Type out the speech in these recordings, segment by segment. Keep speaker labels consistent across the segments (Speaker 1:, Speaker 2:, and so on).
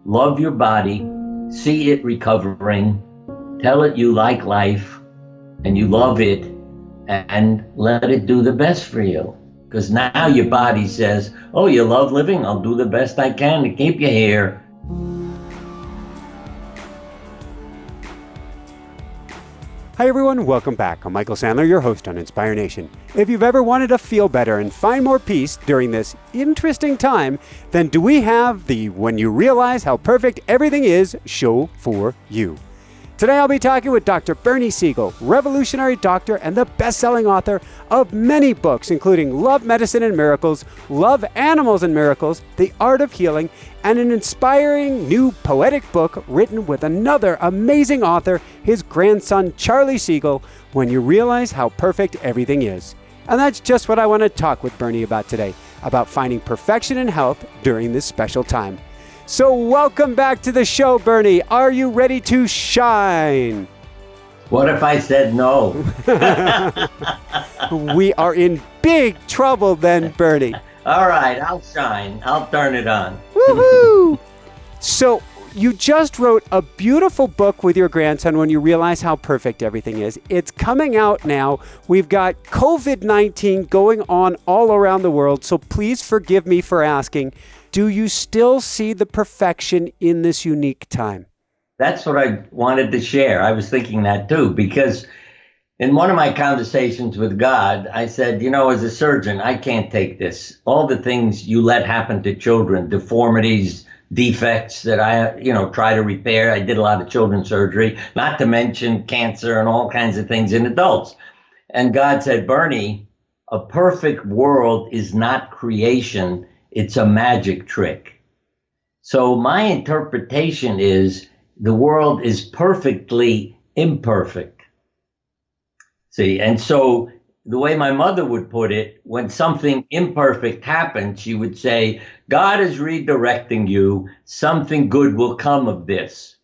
Speaker 1: love your body, see it recovering, tell it you like life and you love it, and let it do the best for you. Because now your body says, oh, you love living? I'll do the best I can to keep you here.
Speaker 2: Hi everyone, welcome back. I'm Michael Sandler, your host on Inspire Nation. If you've ever wanted to feel better and find more peace during this interesting time, then do we have the When You Realize How Perfect Everything Is show for you. Today I'll be talking with Dr. Bernie Siegel, revolutionary doctor and the best-selling author of many books, including Love, Medicine, and Miracles, Love, Animals, and Miracles, The Art of Healing, and an inspiring new poetic book written with another amazing author, his grandson, Charlie Siegel, When You Realize How Perfect Everything Is. And that's just what I want to talk with Bernie about today, about finding perfection in health during this special time. So welcome back to the show, Bernie. Are you ready to shine?
Speaker 1: What if I said no?
Speaker 2: We are in big trouble then, Bernie.
Speaker 1: All right, I'll shine. I'll turn it on.
Speaker 2: Woohoo! So you just wrote a beautiful book with your grandson, When You Realize How Perfect Everything Is. It's coming out now. We've got COVID-19 going on all around the world, so please forgive me for asking, do you still see the perfection in this unique time?
Speaker 1: That's what I wanted to share. I was thinking that too, because in one of my conversations with God, I said, you know, as a surgeon, I can't take this. All the things you let happen to children, deformities, defects that I, try to repair. I did a lot of children's surgery, not to mention cancer and all kinds of things in adults. And God said, Bernie, a perfect world is not creation. It's a magic trick. So my interpretation is the world is perfectly imperfect. See, and so the way my mother would put it, when something imperfect happened, she would say, God is redirecting you. Something good will come of this.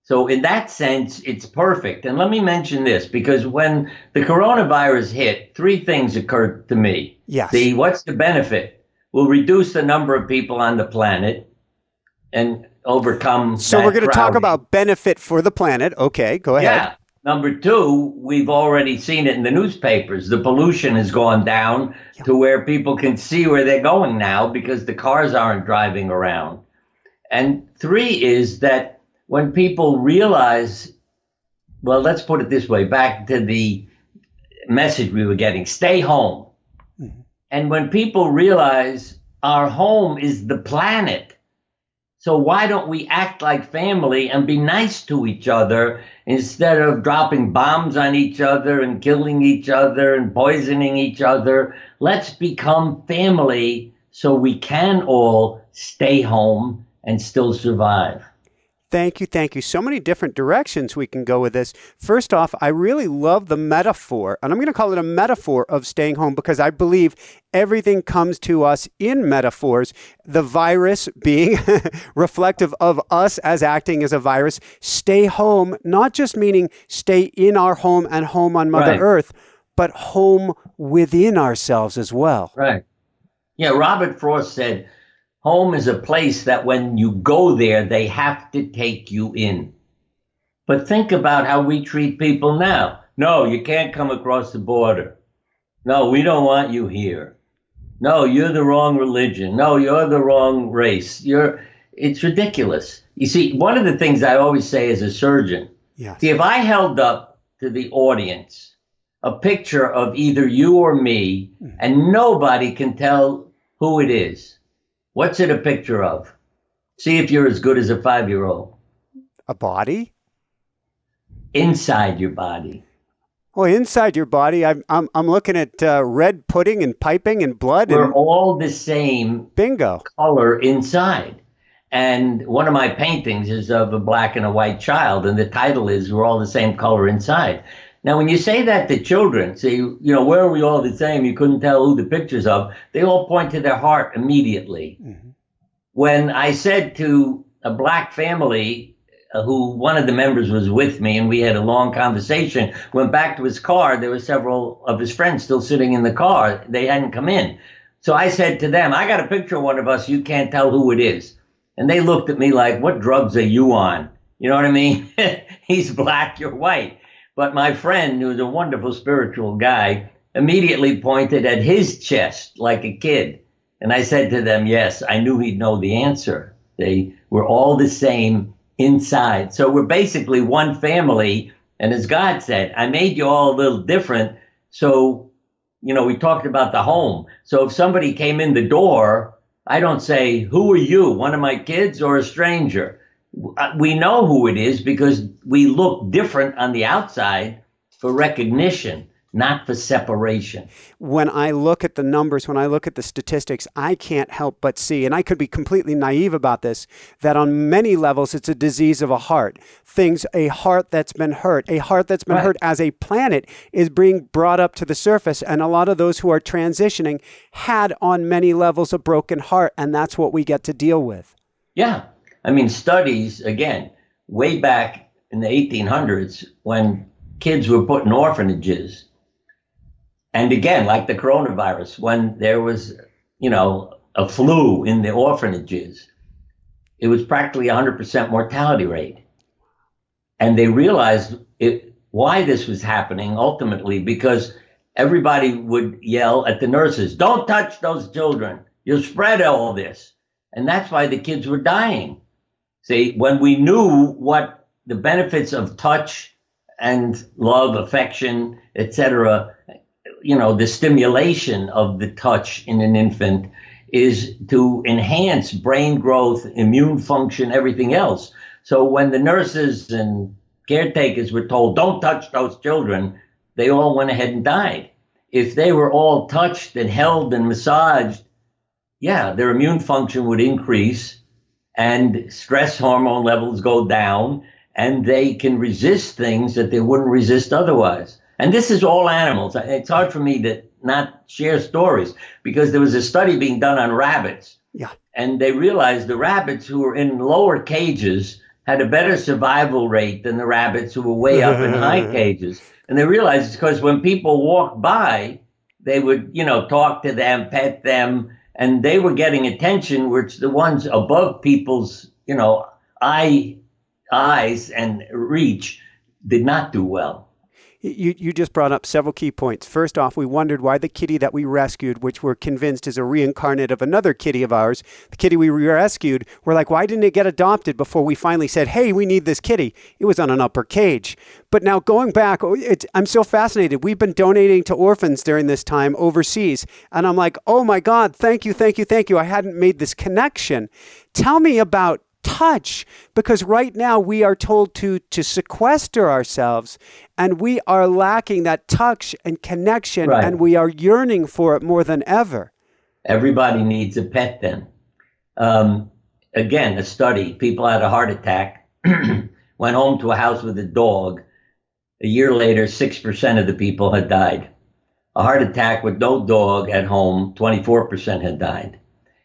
Speaker 1: So in that sense, it's perfect. And let me mention this, because when the coronavirus hit, three things occurred to me.
Speaker 2: Yes.
Speaker 1: See, what's the benefit? We'll reduce the number of people on the planet and overcome.
Speaker 2: So we're going to talk about benefit for the planet. Okay, go ahead.
Speaker 1: Yeah. Number two, we've already seen it in the newspapers. The pollution has gone down to where people can see where they're going now because the cars aren't driving around. And three is that when people realize, well, let's put it this way, back to the message we were getting, stay home. And when people realize our home is the planet, so why don't we act like family and be nice to each other instead of dropping bombs on each other and killing each other and poisoning each other? Let's become family so we can all stay home and still survive.
Speaker 2: Thank you. Thank you. So many different directions we can go with this. First off, I really love the metaphor, and I'm going to call it a metaphor of staying home because I believe everything comes to us in metaphors. The virus being reflective of us as acting as a virus. Stay home, not just meaning stay in our home and home on Mother Earth, but home within ourselves as well.
Speaker 1: Right. Yeah, Robert Frost said, home is a place that when you go there, they have to take you in. But think about how we treat people now. No, you can't come across the border. No, we don't want you here. No, you're the wrong religion. No, you're the wrong race. It's ridiculous. You see, one of the things I always say as a surgeon, see, if I held up to the audience a picture of either you or me, and nobody can tell who it is, what's it a picture of? See if you're as good as a 5-year-old.
Speaker 2: A body?
Speaker 1: Inside your body.
Speaker 2: Well, inside your body, I'm looking at red pudding and piping and blood.
Speaker 1: We're all the same
Speaker 2: bingo
Speaker 1: color inside. And one of my paintings is of a black and a white child, and the title is We're All the Same Color Inside. Now, when you say that to children, say, where are we all the same? You couldn't tell who the picture's of. They all point to their heart immediately. Mm-hmm. When I said to a black family who one of the members was with me and we had a long conversation, went back to his car, there were several of his friends still sitting in the car. They hadn't come in. So I said to them, I got a picture of one of us. You can't tell who it is. And they looked at me like, what drugs are you on? You know what I mean? He's black, you're white. But my friend, who's a wonderful spiritual guy, immediately pointed at his chest like a kid. And I said to them, yes, I knew he'd know the answer. They were all the same inside. So we're basically one family. And as God said, I made you all a little different. So, we talked about the home. So if somebody came in the door, I don't say, who are you, one of my kids or a stranger? We know who it is because we look different on the outside for recognition, not for separation.
Speaker 2: When I look at the numbers, when I look at the statistics, I can't help but see, and I could be completely naive about this, that on many levels it's a disease of a heart. A heart that's been hurt, hurt as a planet is being brought up to the surface. And a lot of those who are transitioning had on many levels a broken heart, and that's what we get to deal with.
Speaker 1: Yeah. I mean, studies, again, way back in the 1800s when kids were put in orphanages. And again, like the coronavirus, when there was, a flu in the orphanages, it was practically 100% mortality rate. And they realized why this was happening ultimately, because everybody would yell at the nurses, don't touch those children. You'll spread all this. And that's why the kids were dying. See, when we knew what the benefits of touch and love, affection, etc., the stimulation of the touch in an infant is to enhance brain growth, immune function, everything else. So when the nurses and caretakers were told, don't touch those children, they all went ahead and died. If they were all touched and held and massaged, their immune function would increase and stress hormone levels go down, and they can resist things that they wouldn't resist otherwise. And this is all animals. It's hard for me to not share stories because there was a study being done on rabbits.
Speaker 2: Yeah.
Speaker 1: And they realized the rabbits who were in lower cages had a better survival rate than the rabbits who were way up in high cages. And they realized it's because when people walked by, they would, talk to them, pet them, and they were getting attention, which the ones above people's, eyes and reach did not do well.
Speaker 2: You just brought up several key points. First off, we wondered why the kitty that we rescued, which we're convinced is a reincarnate of another kitty of ours, the kitty we rescued, we're like, why didn't it get adopted before we finally said, hey, we need this kitty? It was on an upper cage. But now going back, I'm so fascinated. We've been donating to orphans during this time overseas. And I'm like, oh my God, thank you. I hadn't made this connection. Tell me about touch, because right now we are told to sequester ourselves, and we are lacking that touch and connection, right. And we are yearning for it more than ever.
Speaker 1: Everybody needs a pet then. Again, a study, people had a heart attack, went home to a house with a dog. A year later, 6% of the people had died. A heart attack with no dog at home, 24% had died.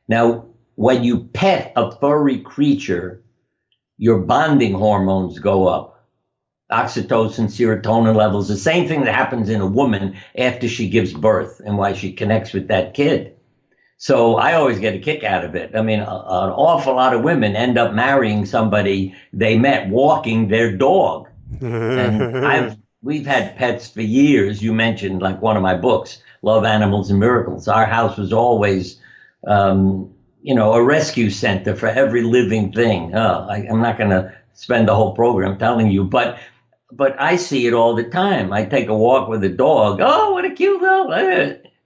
Speaker 1: Now, when you pet a furry creature, your bonding hormones go up. Oxytocin, serotonin levels, the same thing that happens in a woman after she gives birth and why she connects with that kid. So I always get a kick out of it. I mean, an awful lot of women end up marrying somebody they met walking their dog. And we've had pets for years. You mentioned like one of my books, Love, Animals, and Miracles. Our house was always a rescue center for every living thing. I'm not going to spend the whole program telling you, but I see it all the time. I take a walk with a dog. Oh, what a cute dog.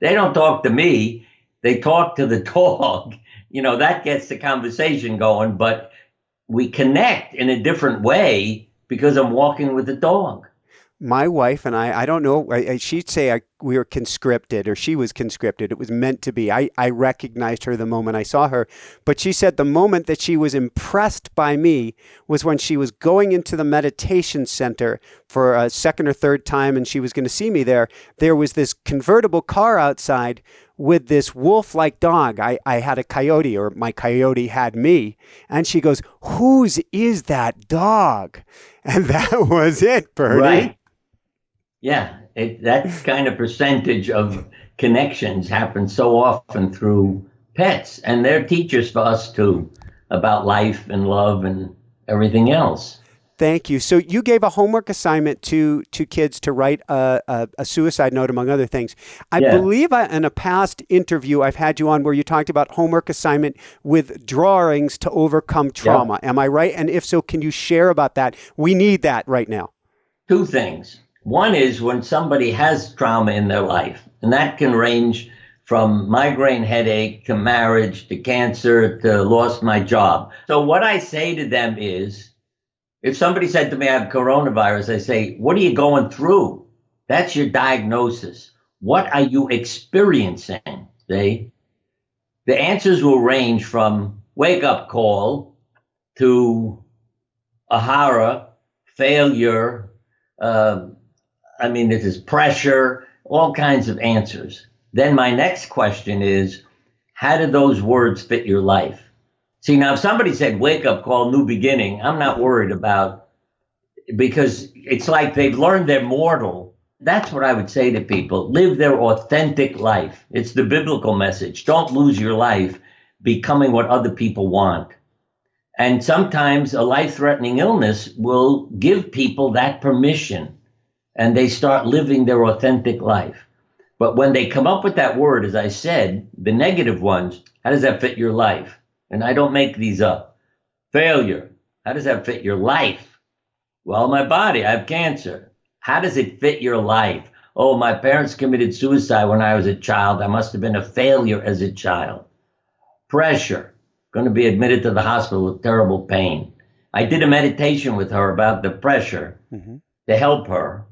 Speaker 1: They don't talk to me. They talk to the dog. That gets the conversation going, but we connect in a different way because I'm walking with the dog.
Speaker 2: My wife and I don't know, she'd say we were conscripted, or she was conscripted. It was meant to be. I recognized her the moment I saw her. But she said the moment that she was impressed by me was when she was going into the meditation center for a second or third time, and she was going to see me there. There was this convertible car outside with this wolf-like dog. I had a coyote, or my coyote had me. And she goes, whose is that dog? And that was it, Bernie.
Speaker 1: Right. Yeah, that kind of percentage of connections happens so often through pets, and they're teachers for us too. about life and love and everything else.
Speaker 2: Thank you. So you gave a homework assignment to kids to write a suicide note, among other things. I believe in a past interview I've had you on where you talked about homework assignment with drawings to overcome trauma. Am I right? And if so, can you share about that? We need that right now.
Speaker 1: Two things. One is when somebody has trauma in their life, and that can range from migraine headache to marriage to cancer to lost my job. So what I say to them is, if somebody said to me, I have coronavirus, I say, what are you going through? That's your diagnosis. What are you experiencing? See? The answers will range from wake-up call to a horror, failure, this is pressure, all kinds of answers. Then my next question is, how do those words fit your life? See, now, if somebody said wake up call, new beginning, I'm not worried about, because it's like they've learned they're mortal. That's what I would say to people. Live their authentic life. It's the biblical message. Don't lose your life becoming what other people want. And sometimes a life-threatening illness will give people that permission, and they start living their authentic life. But when they come up with that word, as I said, the negative ones, how does that fit your life? And I don't make these up. Failure. How does that fit your life? Well, my body, I have cancer. How does it fit your life? Oh, my parents committed suicide when I was a child. I must have been a failure as a child. Pressure. Going to be admitted to the hospital with terrible pain. I did a meditation with her about the pressure to help her,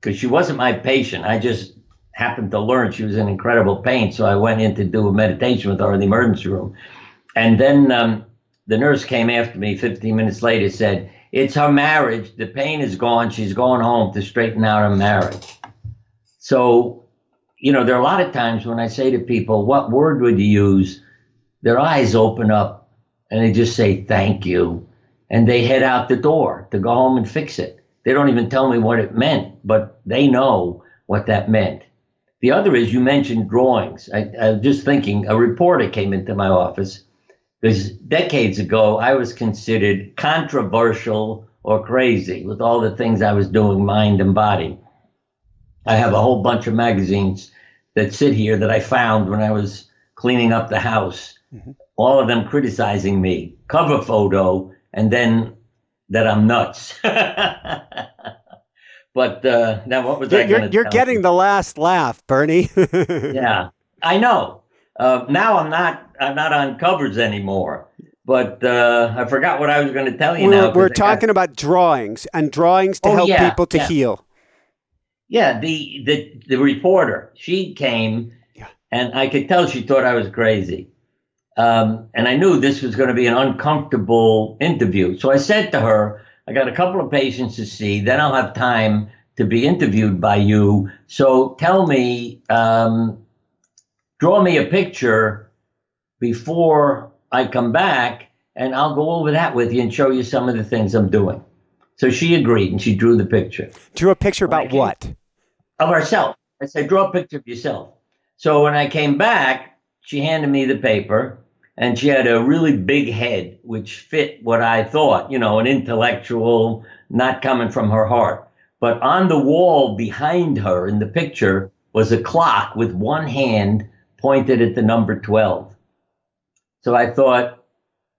Speaker 1: because she wasn't my patient. I just happened to learn she was in incredible pain. So I went in to do a meditation with her in the emergency room. And then the nurse came after me 15 minutes later, said, it's her marriage. The pain is gone. She's going home to straighten out her marriage. So, there are a lot of times when I say to people, what word would you use? Their eyes open up and they just say, thank you. And they head out the door to go home and fix it. They don't even tell me what it meant, but they know what that meant. The other is, you mentioned drawings. I was just thinking, a reporter came into my office. Because decades ago, I was considered controversial or crazy with all the things I was doing, mind and body. I have a whole bunch of magazines that sit here that I found when I was cleaning up the house, all of them criticizing me, cover photo, and then that I'm nuts. But now what was I going to tell
Speaker 2: You're getting
Speaker 1: you?
Speaker 2: the last laugh, Bernie.
Speaker 1: Yeah, I know. Now I'm not on covers anymore, but I forgot what I was going to tell you now.
Speaker 2: We're talking about drawings and drawings to help people to heal.
Speaker 1: Yeah, the reporter, she came, and I could tell she thought I was crazy. And I knew this was going to be an uncomfortable interview. So I said to her, I got a couple of patients to see, then I'll have time to be interviewed by you. So tell me, draw me a picture before I come back, and I'll go over that with you and show you some of the things I'm doing. So she agreed, and she drew the picture.
Speaker 2: Drew a picture about what?
Speaker 1: Of herself. I said, draw a picture of yourself. So when I came back, she handed me the paper, and she had a really big head, which fit what I thought, an intellectual, not coming from her heart. But on the wall behind her in the picture was a clock with one hand pointed at the number 12. So I thought,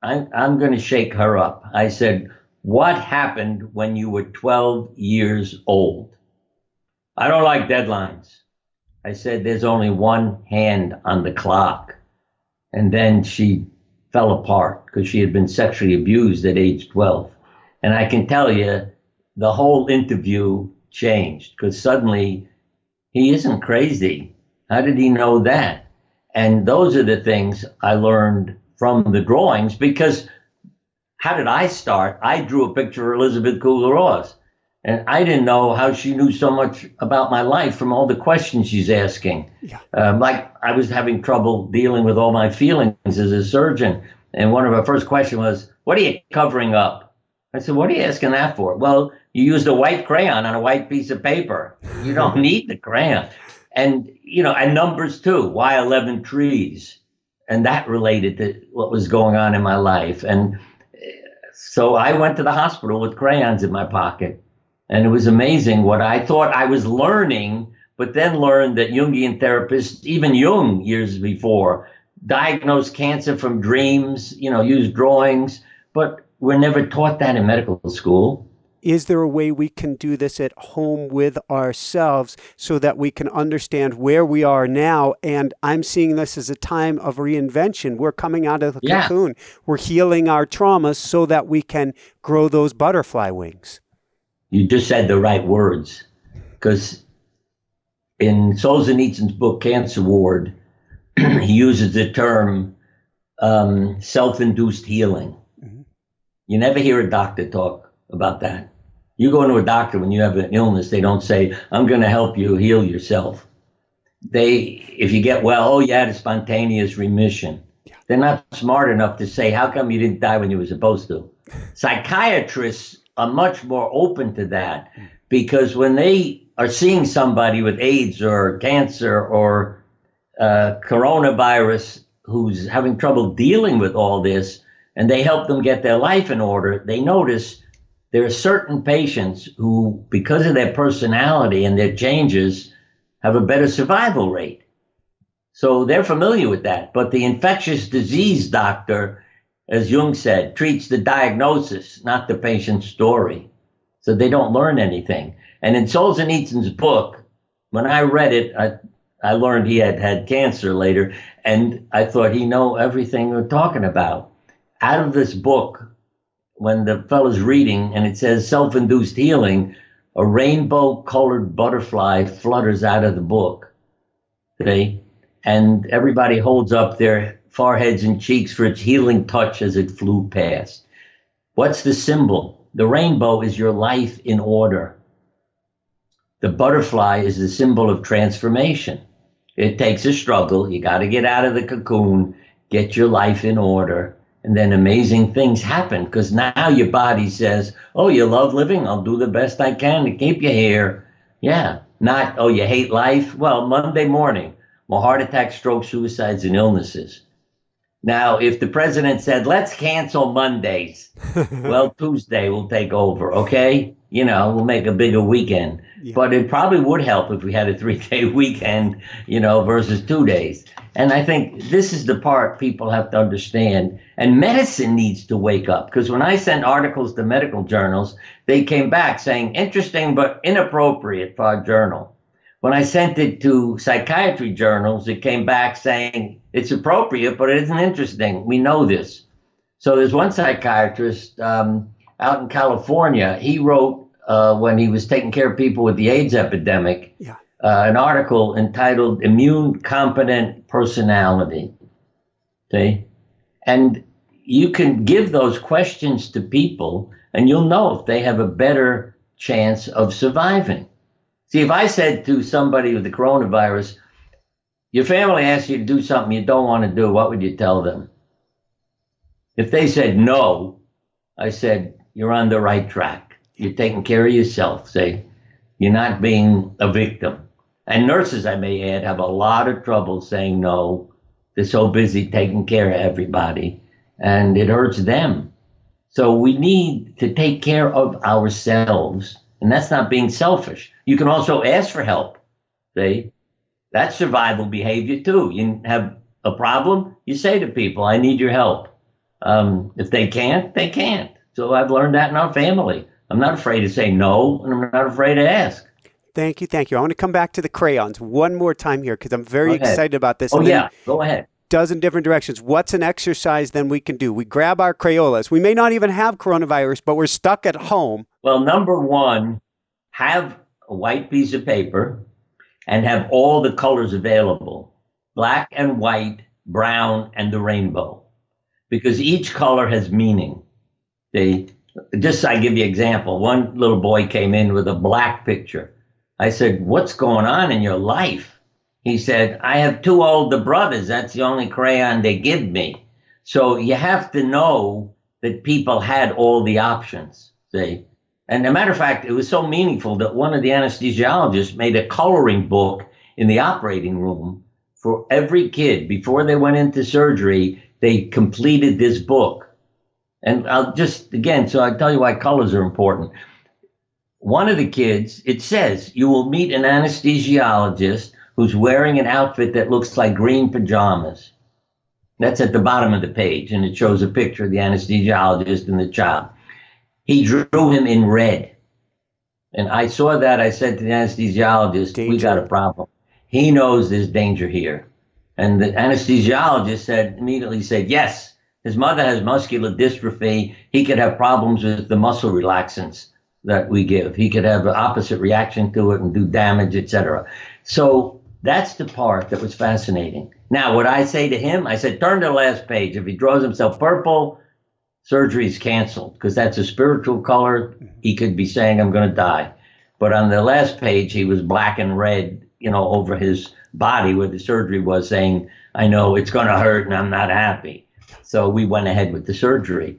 Speaker 1: I'm going to shake her up. I said, what happened when you were 12 years old? I don't like deadlines. I said, there's only one hand on the clock. And then she fell apart because she had been sexually abused at age 12. And I can tell you, the whole interview changed because suddenly he isn't crazy. How did he know that? And those are the things I learned from the drawings, because how did I start? I drew a picture of Elizabeth Kubler-Ross, and I didn't know how she knew so much about my life from all the questions she's asking. Like I was having trouble dealing with all my feelings as a surgeon. And one of her first questions was, what are you covering up? I said, what are you asking that for? Well, you used a white crayon on a white piece of paper. You don't need the crayon. And, and numbers too. Why 11 trees? And that related to what was going on in my life. And so I went to the hospital with crayons in my pocket. And it was amazing what I thought I was learning, but then learned that Jungian therapists, even Jung years before, diagnosed cancer from dreams, used drawings, but we're never taught that in medical school.
Speaker 2: Is there a way we can do this at home with ourselves so that we can understand where we are now? And I'm seeing this as a time of reinvention. We're coming out of the cocoon. We're healing our traumas so that we can grow those butterfly wings.
Speaker 1: You just said the right words, because in Solzhenitsyn's book, Cancer Ward, he uses the term self-induced healing. Mm-hmm. You never hear a doctor talk about that. You go into a doctor when you have an illness, they don't say, I'm going to help you heal yourself. If you get well, you had a spontaneous remission. Yeah. They're not smart enough to say, how come you didn't die when you were supposed to? Psychiatrists are much more open to that, because when they are seeing somebody with AIDS or cancer or coronavirus who's having trouble dealing with all this, and they help them get their life in order, they notice there are certain patients who, because of their personality and their changes, have a better survival rate. So they're familiar with that. But the infectious disease doctor, as Jung said, treats the diagnosis, not the patient's story. So they don't learn anything. And in Solzhenitsyn's book, when I read it, I learned he had had cancer later, and I thought he knew everything we're talking about. Out of this book, when the fellow's reading and it says self-induced healing, a rainbow-colored butterfly flutters out of the book. Okay? And everybody holds up their foreheads and cheeks for its healing touch as it flew past. What's the symbol? The rainbow is your life in order. The butterfly is the symbol of transformation. It takes a struggle. You got to get out of the cocoon, get your life in order, and then amazing things happen, because now your body says, oh, you love living? I'll do the best I can to keep you here. Yeah, not, oh, you hate life? Well, Monday morning, more heart attacks, strokes, suicides, and illnesses. Now, if the president said, let's cancel Mondays, well, Tuesday will take over, okay? We'll make a bigger weekend. Yeah. But it probably would help if we had a 3-day weekend, versus 2 days. And I think this is the part people have to understand. And medicine needs to wake up, because when I sent articles to medical journals, they came back saying, interesting but inappropriate for our journal. When I sent it to psychiatry journals, it came back saying, it's appropriate, but it isn't interesting. We know this. So there's one psychiatrist out in California. He wrote, when he was taking care of people with the AIDS epidemic, an article entitled Immune Competent Personality. Okay? And you can give those questions to people, and you'll know if they have a better chance of surviving. See, if I said to somebody with the coronavirus, your family asks you to do something you don't want to do, what would you tell them? If they said no, I said, you're on the right track. You're taking care of yourself. Say, you're not being a victim. And nurses, I may add, have a lot of trouble saying no. They're so busy taking care of everybody, and it hurts them. So we need to take care of ourselves, and that's not being selfish. You can also ask for help. See? That's survival behavior too. You have a problem, you say to people, I need your help. If they can't, they can't. So I've learned that in our family. I'm not afraid to say no, and I'm not afraid to ask.
Speaker 2: Thank you. I want to come back to the crayons one more time here, because I'm very excited about this.
Speaker 1: Oh, yeah, go ahead.
Speaker 2: Dozen different directions. What's an exercise then we can do? We grab our Crayolas. We may not even have coronavirus, but we're stuck at home.
Speaker 1: Well, number one, have a white piece of paper and have all the colors available, black and white, brown, and the rainbow, because each color has meaning. I give you an example. One little boy came in with a black picture. I said, what's going on in your life? He said, I have 2 older brothers. That's the only crayon they give me. So you have to know that people had all the options. See? And as a matter of fact, it was so meaningful that one of the anesthesiologists made a coloring book in the operating room for every kid, before they went into surgery, they completed this book. And I'll just, again, so I tell you why colors are important. One of the kids, it says, you will meet an anesthesiologist who's wearing an outfit that looks like green pajamas. That's at the bottom of the page, and it shows a picture of the anesthesiologist and the child. He drew him in red. And I saw that. I said to the anesthesiologist, we got a problem. He knows there's danger here. And the anesthesiologist immediately said, yes, his mother has muscular dystrophy. He could have problems with the muscle relaxants that we give. He could have an opposite reaction to it and do damage, etc. So that's the part that was fascinating. Now, what I say to him, I said, turn to the last page. If he draws himself purple, surgery is canceled, because that's a spiritual color. He could be saying, I'm going to die. But on the last page, he was black and red, over his body where the surgery was, saying, I know it's going to hurt and I'm not happy. So we went ahead with the surgery.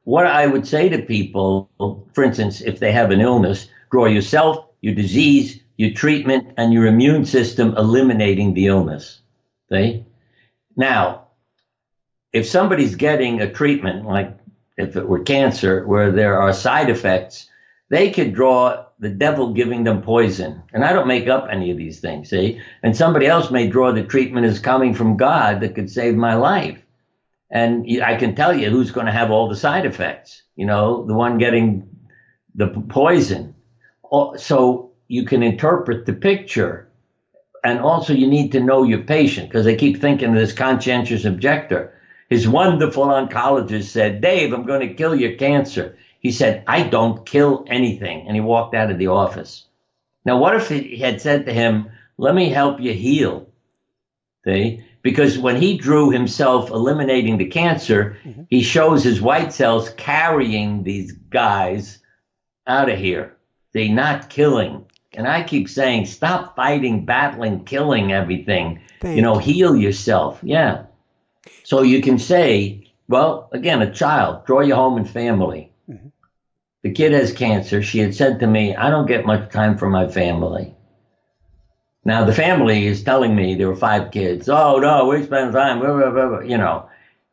Speaker 1: What I would say to people, for instance, if they have an illness, draw yourself, your disease, your treatment, and your immune system eliminating the illness. See? Now, if somebody's getting a treatment, like if it were cancer, where there are side effects, they could draw the devil giving them poison. And I don't make up any of these things, see? And somebody else may draw the treatment as coming from God that could save my life. And I can tell you who's going to have all the side effects, the one getting the poison. So you can interpret the picture. And also you need to know your patient, because they keep thinking of this conscientious objector. His wonderful oncologist said, Dave, I'm going to kill your cancer. He said, I don't kill anything. And he walked out of the office. Now, what if he had said to him, let me help you heal? See? Because when he drew himself eliminating the cancer, he shows his white cells carrying these guys out of here. They're not killing. And I keep saying, stop fighting, battling, killing everything. Heal yourself. Yeah. So you can say, well, again, a child, draw your home and family. The kid has cancer. She had said to me, I don't get much time for my family. Now, the family is telling me there were 5 kids. Oh, no, we spend time, blah, blah, blah, blah.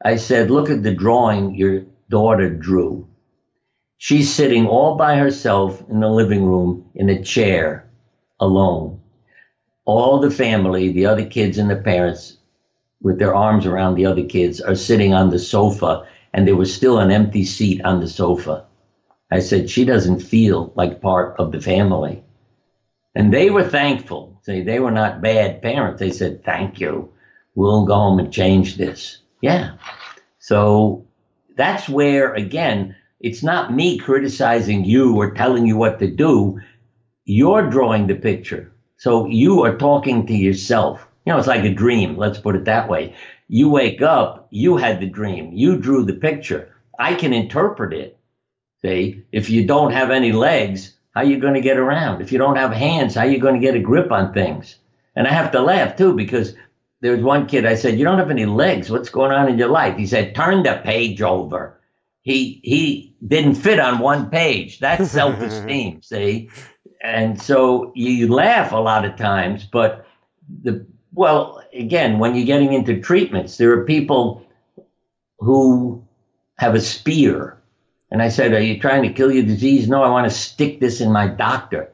Speaker 1: I said, look at the drawing your daughter drew. She's sitting all by herself in the living room in a chair, alone. All the family, the other kids and the parents, with their arms around the other kids, are sitting on the sofa, and there was still an empty seat on the sofa. I said, she doesn't feel like part of the family. And they were thankful. See, they were not bad parents. They said, thank you. We'll go home and change this. Yeah. So that's where, again, it's not me criticizing you or telling you what to do. You're drawing the picture. So you are talking to yourself. It's like a dream. Let's put it that way. You wake up, you had the dream. You drew the picture. I can interpret it. See, if you don't have any legs, how are you going to get around? If you don't have hands, how are you going to get a grip on things? And I have to laugh, too, because there was one kid, I said, you don't have any legs. What's going on in your life? He said, turn the page over. He didn't fit on one page. That's self-esteem, see? And so you laugh a lot of times, but again, when you're getting into treatments, there are people who have a spear. And I said, are you trying to kill your disease? No, I want to stick this in my doctor.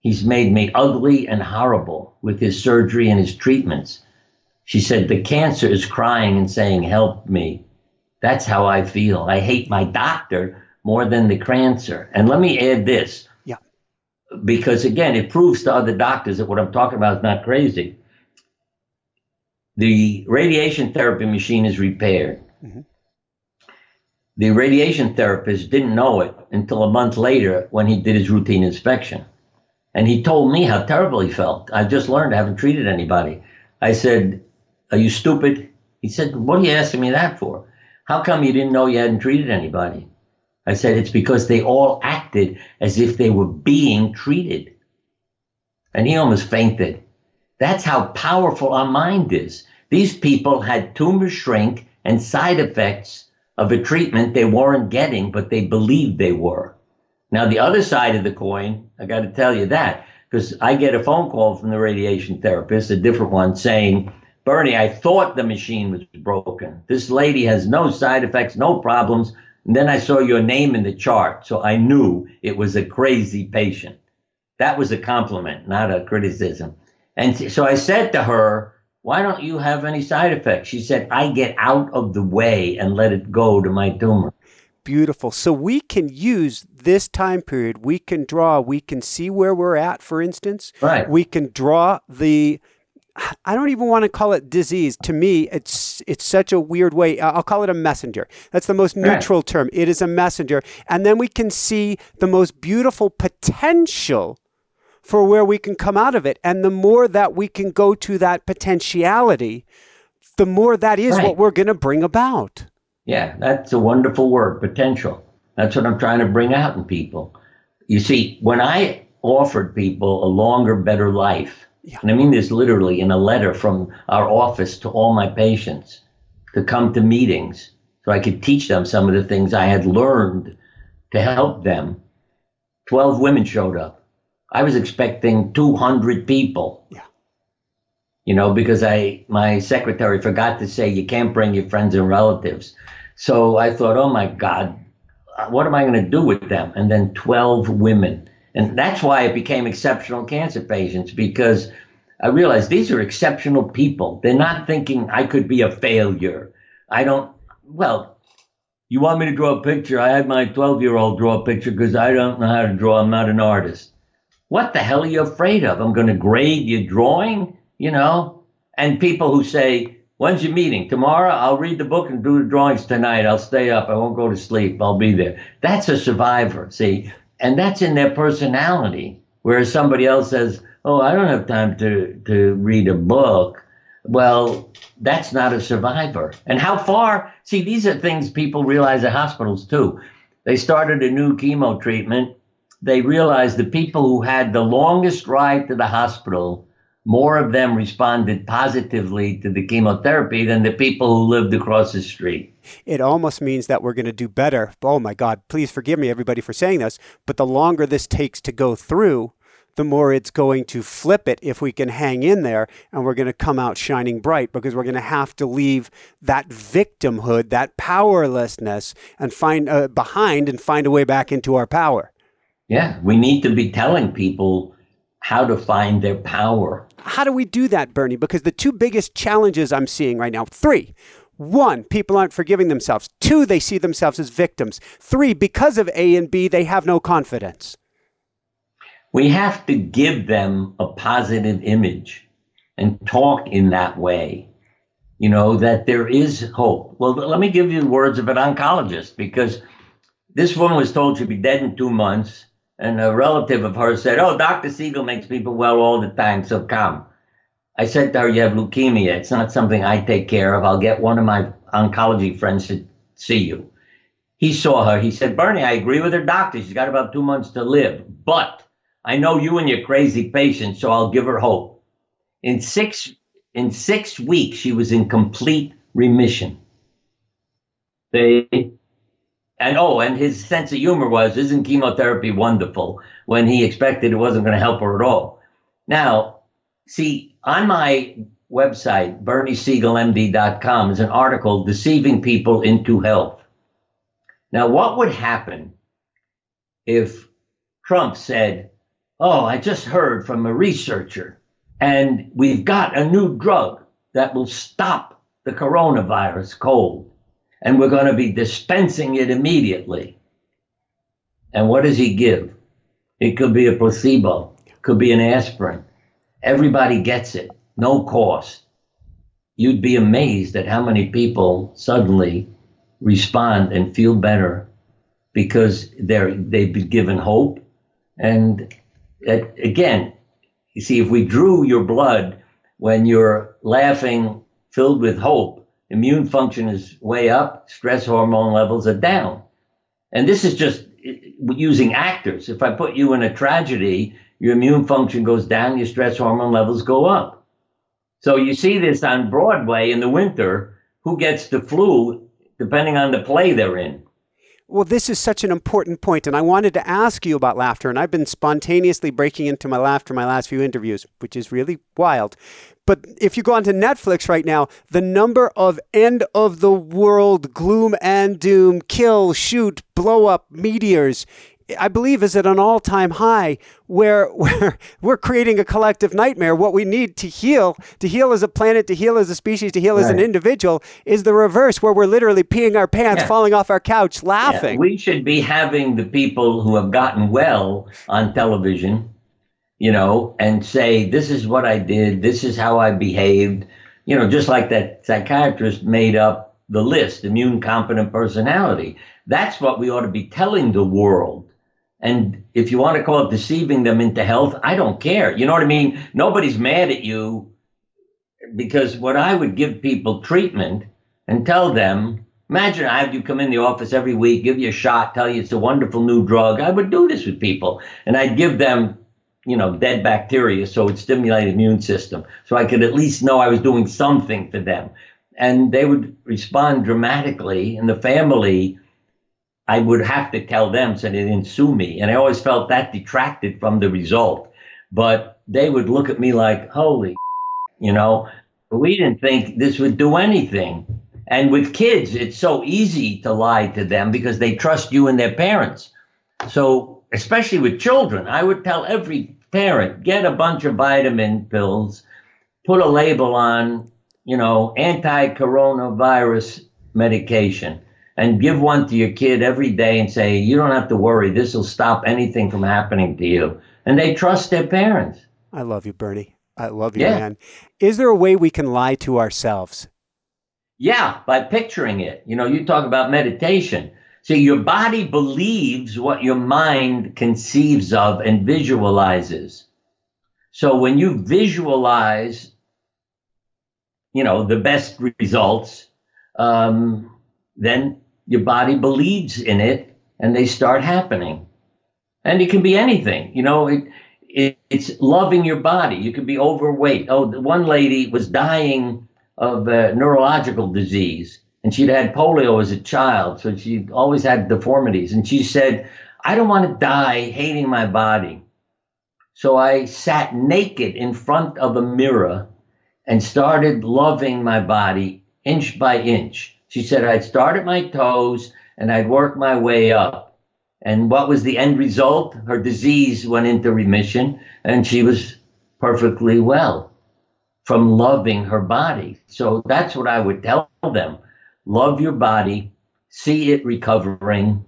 Speaker 1: He's made me ugly and horrible with his surgery and his treatments. She said, the cancer is crying and saying, help me. That's how I feel. I hate my doctor more than the cancer. And let me add this.
Speaker 2: Yeah.
Speaker 1: Because, again, it proves to other doctors that what I'm talking about is not crazy. The radiation therapy machine is repaired. The radiation therapist didn't know it until a month later when he did his routine inspection. And he told me how terrible he felt. I just learned I haven't treated anybody. I said, are you stupid? He said, what are you asking me that for? How come you didn't know you hadn't treated anybody? I said, it's because they all acted as if they were being treated. And he almost fainted. That's how powerful our mind is. These people had tumor shrink and side effects of a treatment they weren't getting, but they believed they were. Now, the other side of the coin, I got to tell you that, because I get a phone call from the radiation therapist, a different one, saying, Bernie, I thought the machine was broken. This lady has no side effects, no problems. And then I saw your name in the chart, so I knew it was a crazy patient. That was a compliment, not a criticism. And so I said to her, why don't you have any side effects? She said, I get out of the way and let it go to my tumor.
Speaker 2: Beautiful. So we can use this time period. We can draw. We can see where we're at, for instance.
Speaker 1: Right.
Speaker 2: We can draw I don't even want to call it disease. To me, it's such a weird way. I'll call it a messenger. That's the most neutral term. It is a messenger. And then we can see the most beautiful potential for where we can come out of it. And the more that we can go to that potentiality, the more that is what we're going to bring about.
Speaker 1: Yeah, that's a wonderful word, potential. That's what I'm trying to bring out in people. You see, when I offered people a longer, better life, and I mean this literally in a letter from our office to all my patients to come to meetings so I could teach them some of the things I had learned to help them, 12 women showed up. I was expecting 200 people. Yeah. You know, because my secretary forgot to say you can't bring your friends and relatives. So I thought, oh my God, what am I going to do with them? And then 12 women. And that's why it became exceptional cancer patients, because I realized these are exceptional people. They're not thinking I could be a failure. You want me to draw a picture? I had my 12-year-old draw a picture because I don't know how to draw. I'm not an artist. What the hell are you afraid of? I'm going to grade your drawing, you know? And people who say, when's your meeting? Tomorrow? I'll read the book and do the drawings tonight. I'll stay up. I won't go to sleep. I'll be there. That's a survivor, see? And that's in their personality. Whereas somebody else says, oh, I don't have time to read a book. Well, that's not a survivor. And how far? See, these are things people realize at hospitals too. They started a new chemo treatment. They realized the people who had the longest ride to the hospital, more of them responded positively to the chemotherapy than the people who lived across the street.
Speaker 2: It almost means that we're going to do better. Oh my God, please forgive me, everybody, for saying this. But the longer this takes to go through, the more it's going to flip it if we can hang in there, and we're going to come out shining bright, because we're going to have to leave that victimhood, that powerlessness, and find behind and find a way back into our power.
Speaker 1: Yeah, we need to be telling people how to find their power.
Speaker 2: How do we do that, Bernie? Because the two biggest challenges I'm seeing right now, 3. 1, people aren't forgiving themselves. 2, they see themselves as victims. 3, because of A and B, they have no confidence.
Speaker 1: We have to give them a positive image and talk in that way, you know, that there is hope. Well, let me give you the words of an oncologist, because this woman was told she'd be dead in 2 months. And a relative of hers said, oh, Dr. Siegel makes people well all the time, so come. I said to her, you have leukemia. It's not something I take care of. I'll get one of my oncology friends to see you. He saw her. He said, Bernie, I agree with her doctor. She's got about 2 months to live. But I know you and your crazy patient, so I'll give her hope. In six weeks, she was in complete remission. And his sense of humor was, isn't chemotherapy wonderful, when he expected it wasn't going to help her at all. Now, see, on my website, BernieSiegelMD.com, is an article, Deceiving People into Health. Now, what would happen if Trump said, oh, I just heard from a researcher, and we've got a new drug that will stop the coronavirus cold, and we're going to be dispensing it immediately. And what does he give? It could be a placebo, could be an aspirin. Everybody gets it, no cost. You'd be amazed at how many people suddenly respond and feel better because they've been given hope. And again, you see, if we drew your blood when you're laughing, filled with hope, immune function is way up, stress hormone levels are down. And this is just using actors. If I put you in a tragedy, your immune function goes down, your stress hormone levels go up. So you see this on Broadway in the winter, who gets the flu, depending on the play they're in.
Speaker 2: Well, this is such an important point, and I wanted to ask you about laughter, and I've been spontaneously breaking into my laughter my last few interviews, which is really wild. But if you go onto Netflix right now, the number of end-of-the-world gloom and doom, kill, shoot, blow up meteors, I believe is at an all-time high where we're creating a collective nightmare. What we need to heal as a planet, to heal as a species, to heal as an individual is the reverse, where we're literally peeing our pants, falling off our couch, laughing.
Speaker 1: Yeah. We should be having the people who have gotten well on television, and say, this is what I did, this is how I behaved, just like that psychiatrist made up the list, immune competent personality. That's what we ought to be telling the world. And if you want to call it deceiving them into health, I don't care. You know what I mean? Nobody's mad at you, because what I would give people treatment and tell them, imagine I have you come in the office every week, give you a shot, tell you it's a wonderful new drug. I would do this with people, and I'd give them, dead bacteria, so it stimulated the immune system. So I could at least know I was doing something for them. And they would respond dramatically, and the family, I would have to tell them so they didn't sue me. And I always felt that detracted from the result. But they would look at me like, holy, we didn't think this would do anything. And with kids, it's so easy to lie to them because they trust you and their parents. So especially with children, I would tell every parent, get a bunch of vitamin pills, put a label on, anti-coronavirus medication, and give one to your kid every day and say, you don't have to worry, this will stop anything from happening to you. And they trust their parents.
Speaker 2: I love you, Bernie. I love you, man. Is there a way we can lie to ourselves?
Speaker 1: Yeah, by picturing it. You talk about meditation. See, your body believes what your mind conceives of and visualizes. So when you visualize, the best results, then your body believes in it and they start happening. And it can be anything, it's loving your body. You could be overweight. Oh, one lady was dying of neurological disease, and she'd had polio as a child. So she always had deformities. And she said, I don't want to die hating my body. So I sat naked in front of a mirror and started loving my body inch by inch. She said, I'd start at my toes and I'd work my way up. And what was the end result? Her disease went into remission and she was perfectly well from loving her body. So that's what I would tell them. Love your body, see it recovering,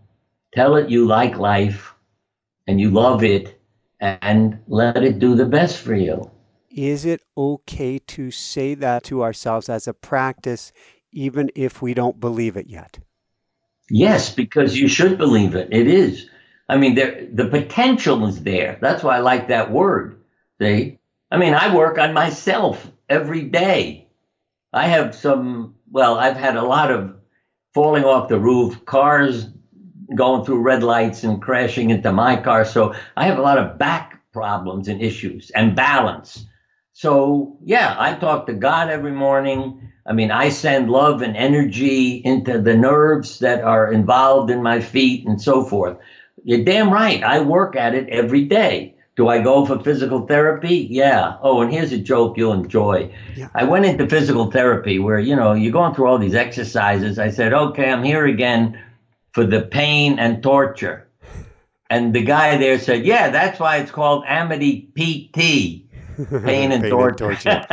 Speaker 1: tell it you like life and you love it, and let it do the best for you.
Speaker 2: Is it okay to say that to ourselves as a practice, even if we don't believe it yet?
Speaker 1: Yes, because you should believe it. It is. I mean, the potential is there. That's why I like that word. See? I mean, I work on myself every day. I have I've had a lot of falling off the roof, cars going through red lights and crashing into my car. So I have a lot of back problems and issues and balance. So, yeah, I talk to God every morning. I mean, I send love and energy into the nerves that are involved in my feet and so forth. You're damn right. I work at it every day. Do I go for physical therapy? Yeah. Oh, and here's a joke you'll enjoy. Yeah. I went into physical therapy where, you're going through all these exercises. I said, okay, I'm here again for the pain and torture. And the guy there said, yeah, that's why it's called Amity PT. Pain and torture.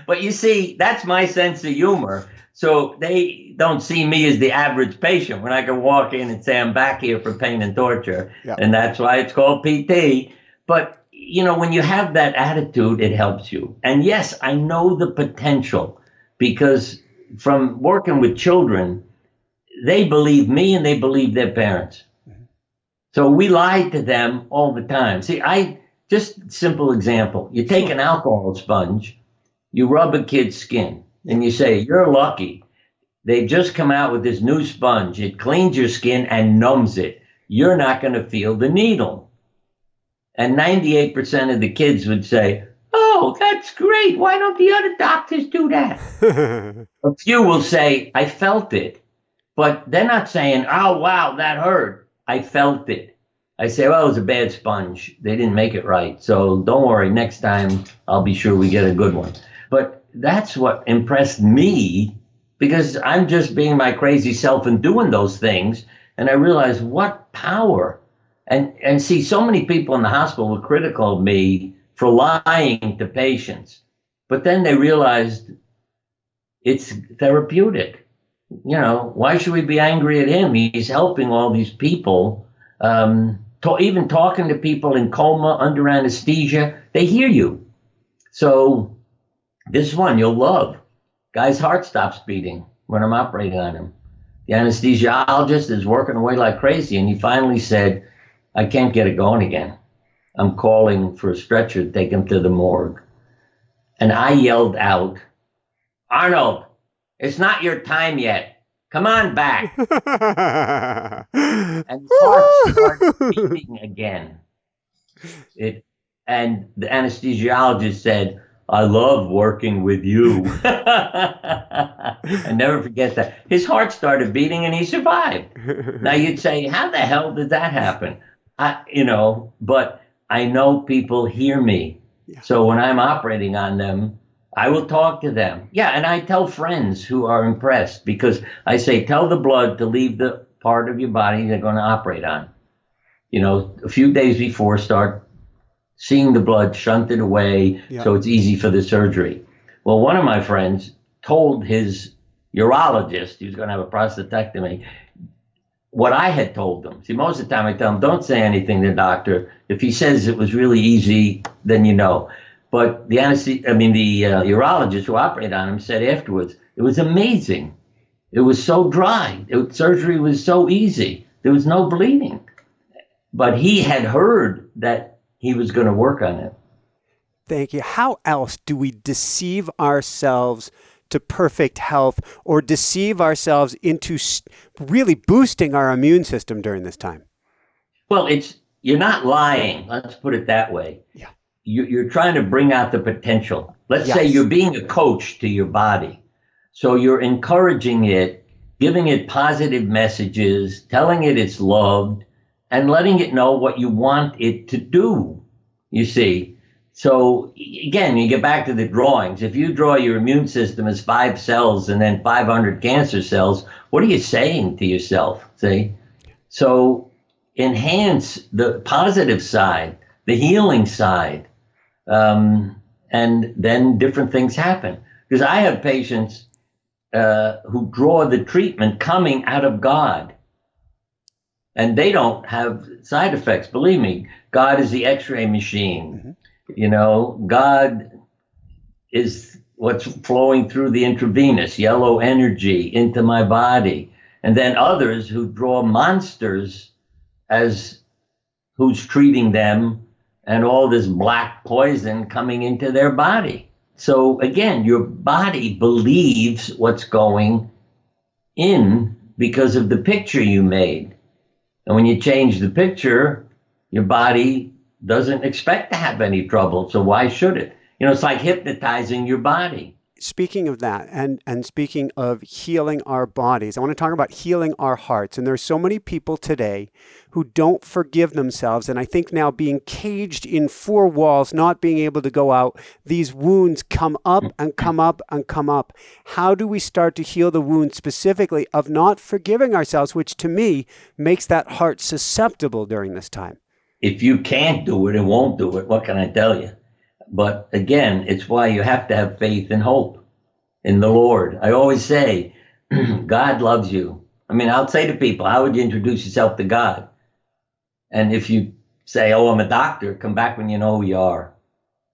Speaker 1: But you see, that's my sense of humor. So they don't see me as the average patient when I can walk in and say, I'm back here for pain and torture. Yeah. And that's why it's called PT. But, when you have that attitude, it helps you. And yes, I know the potential because from working with children, they believe me and they believe their parents. Mm-hmm. So we lie to them all the time. See, just simple example. You take an alcohol sponge, you rub a kid's skin, and you say, you're lucky. They've just come out with this new sponge. It cleans your skin and numbs it. You're not going to feel the needle. And 98% of the kids would say, oh, that's great. Why don't the other doctors do that? A few will say, I felt it. But they're not saying, oh, wow, that hurt. I felt it. I say, well, it was a bad sponge. They didn't make it right. So don't worry. Next time, I'll be sure we get a good one. But that's what impressed me, because I'm just being my crazy self and doing those things. And I realized what power. And see, so many people in the hospital were critical of me for lying to patients. But then they realized it's therapeutic. You know, why should we be angry at him? He's helping all these people. Even talking to people in coma, under anesthesia, they hear you. So this one you'll love. Guy's heart stops beating when I'm operating on him. The anesthesiologist is working away like crazy, and he finally said, I can't get it going again. I'm calling for a stretcher to take him to the morgue. And I yelled out, Arnold, it's not your time yet. Come on back. And his heart started beating again. And the anesthesiologist said, I love working with you. I never forget that. His heart started beating and he survived. Now you'd say, how the hell did that happen? But I know people hear me. Yeah. So when I'm operating on them, I will talk to them. Yeah, and I tell friends who are impressed, because I say, tell the blood to leave the part of your body they're going to operate on. A few days before, start seeing the blood shunted away, so it's easy for the surgery. Well, one of my friends told his urologist, he was going to have a prostatectomy, what I had told them. See, most of the time I tell them, don't say anything to the doctor. If he says it was really easy, then you know. But the urologist who operated on him said afterwards, it was amazing. It was so dry. Surgery was so easy. There was no bleeding. But he had heard that he was going to work on it.
Speaker 2: Thank you. How else do we deceive ourselves to perfect health, or deceive ourselves into really boosting our immune system during this time?
Speaker 1: Well, you're not lying. Let's put it that way.
Speaker 2: Yeah.
Speaker 1: You're trying to bring out the potential. Let's say you're being a coach to your body. So you're encouraging it, giving it positive messages, telling it it's loved, and letting it know what you want it to do, you see. So again, you get back to the drawings. If you draw your immune system as 5 cells and then 500 cancer cells, what are you saying to yourself, see? So enhance the positive side, the healing side. And then different things happen. Because I have patients who draw the treatment coming out of God. And they don't have side effects. Believe me, God is the x-ray machine. Mm-hmm. God is what's flowing through the intravenous, yellow energy into my body. And then others who draw monsters as who's treating them, and all this black poison coming into their body. So again, your body believes what's going in because of the picture you made. And when you change the picture, your body doesn't expect to have any trouble. So why should it? It's like hypnotizing your body.
Speaker 2: Speaking of that, and speaking of healing our bodies, I want to talk about healing our hearts. And there's so many people today who don't forgive themselves. And I think now being caged in 4 walls, not being able to go out, these wounds come up and come up and come up. How do we start to heal the wound specifically of not forgiving ourselves, which to me makes that heart susceptible during this time?
Speaker 1: If you can't do it and won't do it, what can I tell you? But again, it's why you have to have faith and hope in the Lord. I always say, God loves you. I'll say to people, how would you introduce yourself to God? And if you say, oh, I'm a doctor, come back when you know who you are.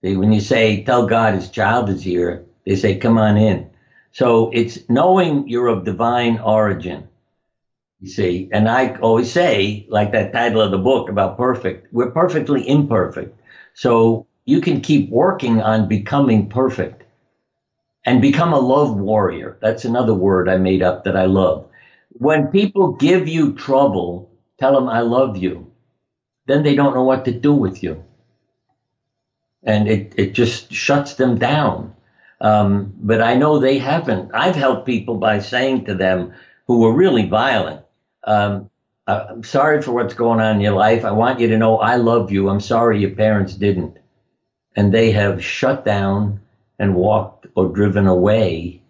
Speaker 1: See, when you say, tell God his child is here, they say, come on in. So it's knowing you're of divine origin, you see. And I always say, like that title of the book about perfect, we're perfectly imperfect. So you can keep working on becoming perfect and become a love warrior. That's another word I made up that I love. When people give you trouble, tell them I love you. Then they don't know what to do with you. And it just shuts them down. But I know they haven't. I've helped people by saying to them, who were really violent. I'm sorry for what's going on in your life. I want you to know I love you. I'm sorry your parents didn't. And they have shut down and walked or driven away,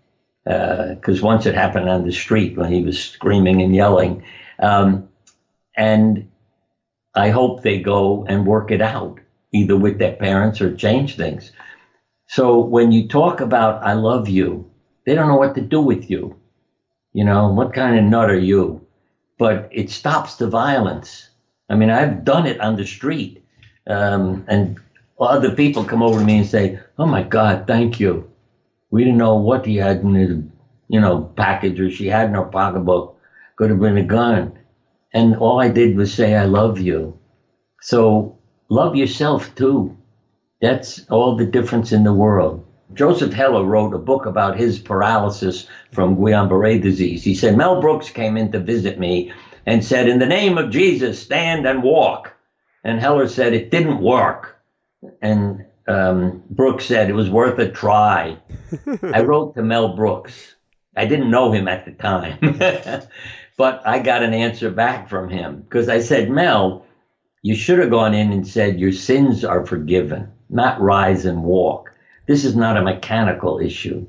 Speaker 1: because once it happened on the street when he was screaming and yelling. And I hope they go and work it out, either with their parents or change things. So when you talk about I love you, they don't know what to do with you. You know, what kind of nut are you? But it stops the violence. I mean, I've done it on the street. And other people come over to me and say, oh my God, thank you. We didn't know what he had in his, package, or she had in her pocketbook. Could have been a gun. And all I did was say, I love you. So love yourself too. That's all the difference in the world. Joseph Heller wrote a book about his paralysis from Guillain-Barré disease. He said, Mel Brooks came in to visit me and said, in the name of Jesus, stand and walk. And Heller said, it didn't work. And Brooks said, it was worth a try. I wrote to Mel Brooks. I didn't know him at the time, but I got an answer back from him because I said, Mel, you should have gone in and said, your sins are forgiven, not rise and walk. This is not a mechanical issue.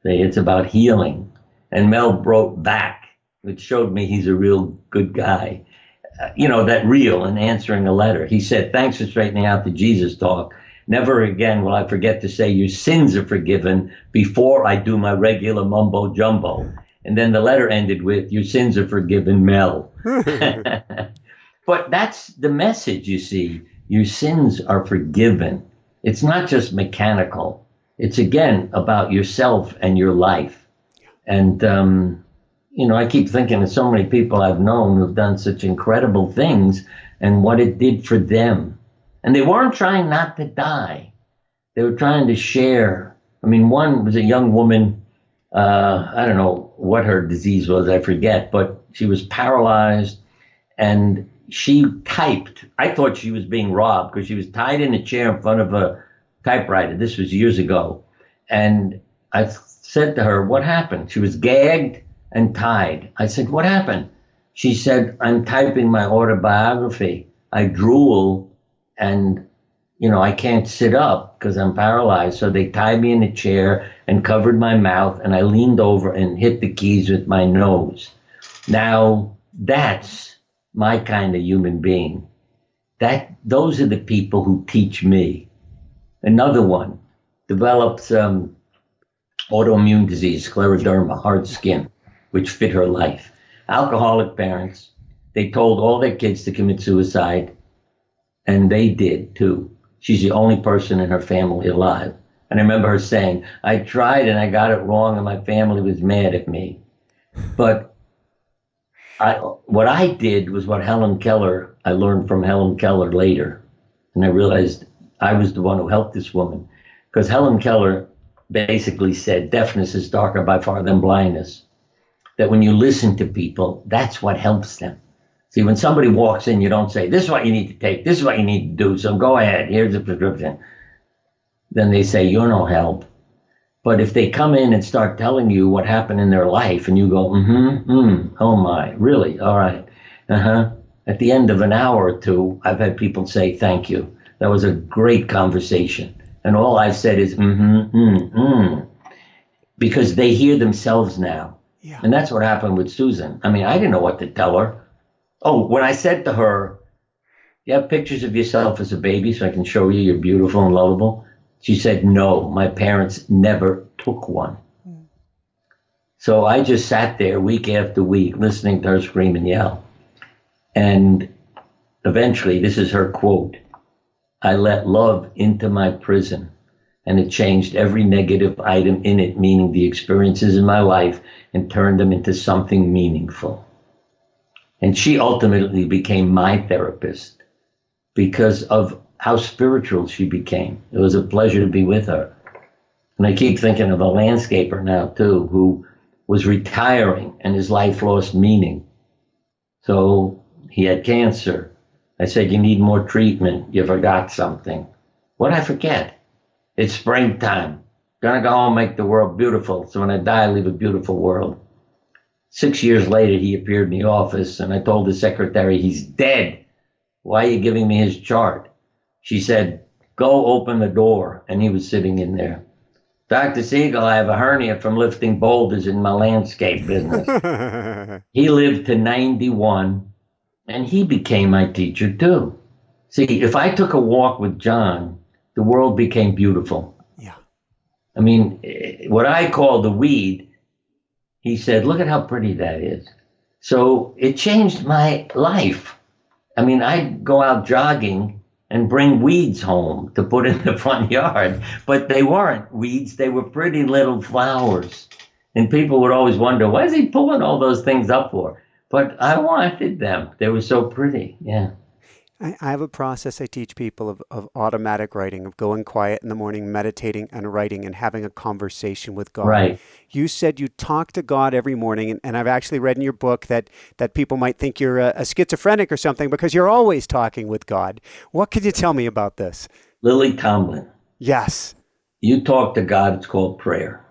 Speaker 1: It's about healing. And Mel wrote back, which showed me he's a real good guy. That real in answering a letter. He said, thanks for straightening out the Jesus talk. Never again will I forget to say your sins are forgiven before I do my regular mumbo jumbo. And then the letter ended with, your sins are forgiven, Mel. But that's the message, you see. Your sins are forgiven. It's not just mechanical. It's, again, about yourself and your life. And, I keep thinking of so many people I've known who've done such incredible things and what it did for them. And they weren't trying not to die. They were trying to share. I mean, one was a young woman. I don't know what her disease was. I forget. But she was paralyzed and she typed. I thought she was being robbed because she was tied in a chair in front of a typewriter. This was years ago. And I said to her, what happened? She was gagged and tied. I said, what happened? She said, I'm typing my autobiography. I drool and, I can't sit up because I'm paralyzed. So they tied me in a chair and covered my mouth, and I leaned over and hit the keys with my nose. Now, that's my kind of human being. Those are the people who teach me. Another one develops autoimmune disease, scleroderma, hard skin, which fit her life. Alcoholic parents, they told all their kids to commit suicide, and they did too. She's the only person in her family alive. And I remember her saying, I tried and I got it wrong and my family was mad at me. But what I did was what I learned from Helen Keller later. And I realized I was the one who helped this woman. Because Helen Keller basically said, deafness is darker by far than blindness. That when you listen to people, that's what helps them. See, when somebody walks in, you don't say, this is what you need to take, this is what you need to do, so go ahead, here's the prescription. Then they say, you're no help. But if they come in and start telling you what happened in their life, and you go, oh my, really, all right, At the end of an hour or two, I've had people say, thank you. That was a great conversation. And all I've said is, because they hear themselves now. Yeah. And that's what happened with Susan. I mean, I didn't know what to tell her. Oh, when I said to her, you have pictures of yourself as a baby so I can show you you're beautiful and lovable? She said, no, my parents never took one. So I just sat there week after week listening to her scream and yell. And eventually, this is her quote, I let love into my prison, and it changed every negative item in it, meaning the experiences in my life, and turned them into something meaningful. And she ultimately became my therapist because of how spiritual she became. It was a pleasure to be with her. And I keep thinking of a landscaper now, too, who was retiring and his life lost meaning. So he had cancer. I said, you need more treatment. You forgot something. What'd I forget? It's springtime. Gonna go home, make the world beautiful. So when I die, I leave a beautiful world. 6 years later, he appeared in the office, and I told the secretary, he's dead. Why are you giving me his chart? She said, go open the door. And he was sitting in there. Dr. Siegel, I have a hernia from lifting boulders in my landscape business. He lived to 91, and he became my teacher too. See, if I took a walk with John, the world became beautiful.
Speaker 2: Yeah.
Speaker 1: I mean, what I call the weed, he said, look at how pretty that is. So it changed my life. I mean, I'd go out jogging and bring weeds home to put in the front yard, but they weren't weeds. They were pretty little flowers. And people would always wonder, why is he pulling all those things up for? But I wanted them. They were so pretty. Yeah.
Speaker 2: I have a process I teach people of automatic writing, of going quiet in the morning, meditating and writing and having a conversation with God.
Speaker 1: Right.
Speaker 2: You said you talk to God every morning, and I've actually read in your book that people might think you're a schizophrenic or something because you're always talking with God. What could you tell me about this?
Speaker 1: Lily Tomlin.
Speaker 2: Yes.
Speaker 1: You talk to God, it's called prayer.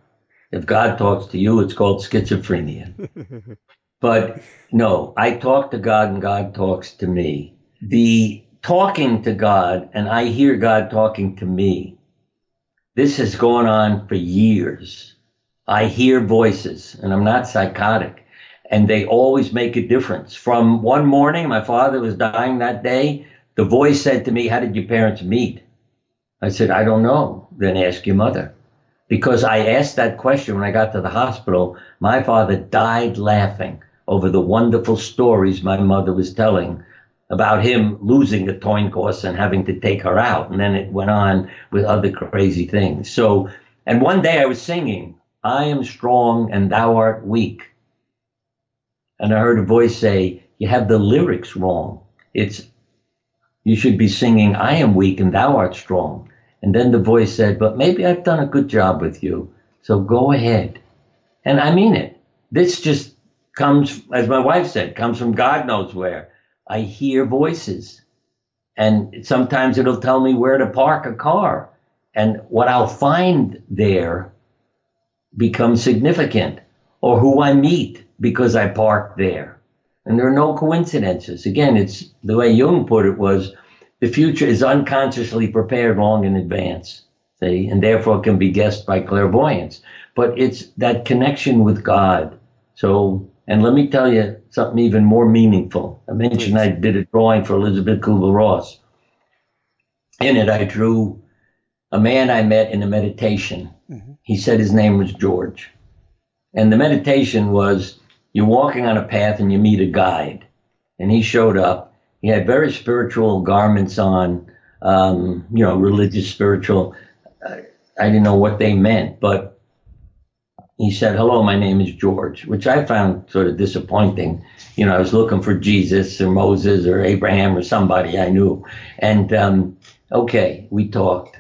Speaker 1: If God talks to you, it's called schizophrenia. But no, I talk to God and God talks to me. The talking to God, and I hear God talking to me, this has gone on for years. I hear voices, and I'm not psychotic, and they always make a difference. From one morning, my father was dying that day, the voice said to me, how did your parents meet? I said, I don't know. Then ask your mother. Because I asked that question when I got to the hospital. My father died laughing over the wonderful stories my mother was telling about him losing a coin toss and having to take her out. And then it went on with other crazy things. So, and one day I was singing, I am strong and thou art weak. And I heard a voice say, you have the lyrics wrong. You should be singing, I am weak and thou art strong. And then the voice said, but maybe I've done a good job with you. So go ahead. And I mean it. This just comes, as my wife said, comes from God knows where. I hear voices, and sometimes it'll tell me where to park a car, and what I'll find there becomes significant, or who I meet because I parked there. And there are no coincidences. Again, it's the way Jung put it was, the future is unconsciously prepared long in advance, see, and therefore can be guessed by clairvoyance. But it's that connection with God. So, and let me tell you something even more meaningful. I mentioned I did a drawing for Elizabeth Kubler-Ross. In it, I drew a man I met in a meditation. Mm-hmm. He said his name was George. And the meditation was, you're walking on a path and you meet a guide. And he showed up. He had very spiritual garments on, religious, spiritual. I didn't know what they meant, but he said, hello, my name is George, which I found sort of disappointing. I was looking for Jesus or Moses or Abraham or somebody I knew. And, okay, we talked.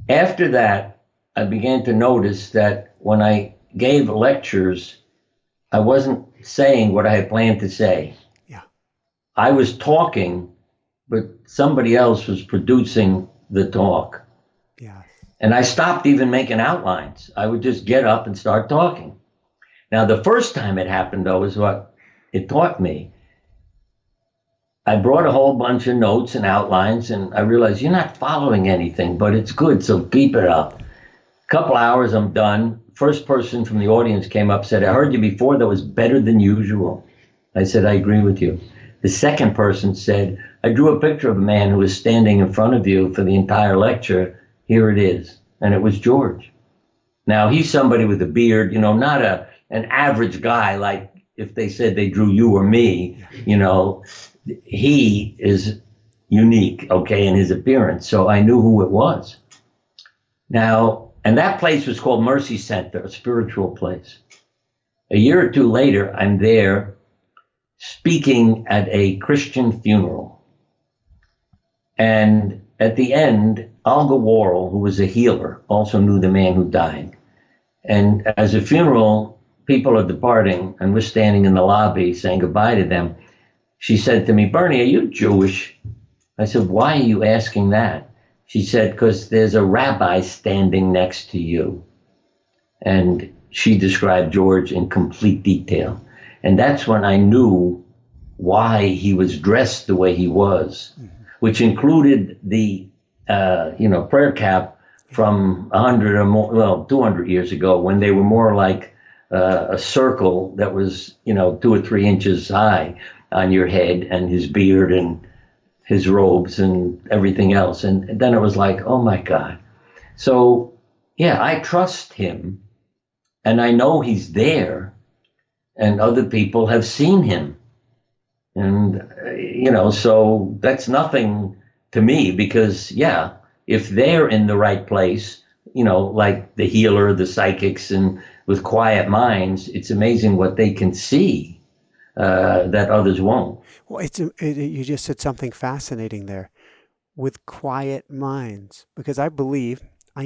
Speaker 1: After that, I began to notice that when I gave lectures, I wasn't saying what I had planned to say. Yeah. I was talking, but somebody else was producing the talk. Yeah. And I stopped even making outlines. I would just get up and start talking. Now, the first time it happened, though, is what it taught me. I brought a whole bunch of notes and outlines, and I realized you're not following anything, but it's good, so keep it up. A couple hours, I'm done. First person from the audience came up, said, I heard you before, that was better than usual. I said, I agree with you. The second person said, I drew a picture of a man who was standing in front of you for the entire lecture. Here it is. And it was George. Now, he's somebody with a beard, not an average guy, like if they said they drew you or me, he is unique, okay, in his appearance. So I knew who it was. Now, and that place was called Mercy Center, a spiritual place. A year or two later, I'm there speaking at a Christian funeral. And at the end, Olga Worrell, who was a healer, also knew the man who died. And as a funeral, people are departing, and we're standing in the lobby saying goodbye to them. She said to me, Bernie, are you Jewish? I said, why are you asking that? She said, because there's a rabbi standing next to you. And she described George in complete detail. And that's when I knew why he was dressed the way he was, which included the, prayer cap from 100 or more, 200 years ago, when they were more like a circle that was, 2 or 3 inches high on your head, and his beard and his robes and everything else. And then it was like, oh my God. So, yeah, I trust him, and I know he's there, and other people have seen him. And, so that's nothing to me, because, yeah, if they're in the right place, like the healer, the psychics, and with quiet minds, it's amazing what they can see that others won't.
Speaker 2: Well, you just said something fascinating there, with quiet minds, because I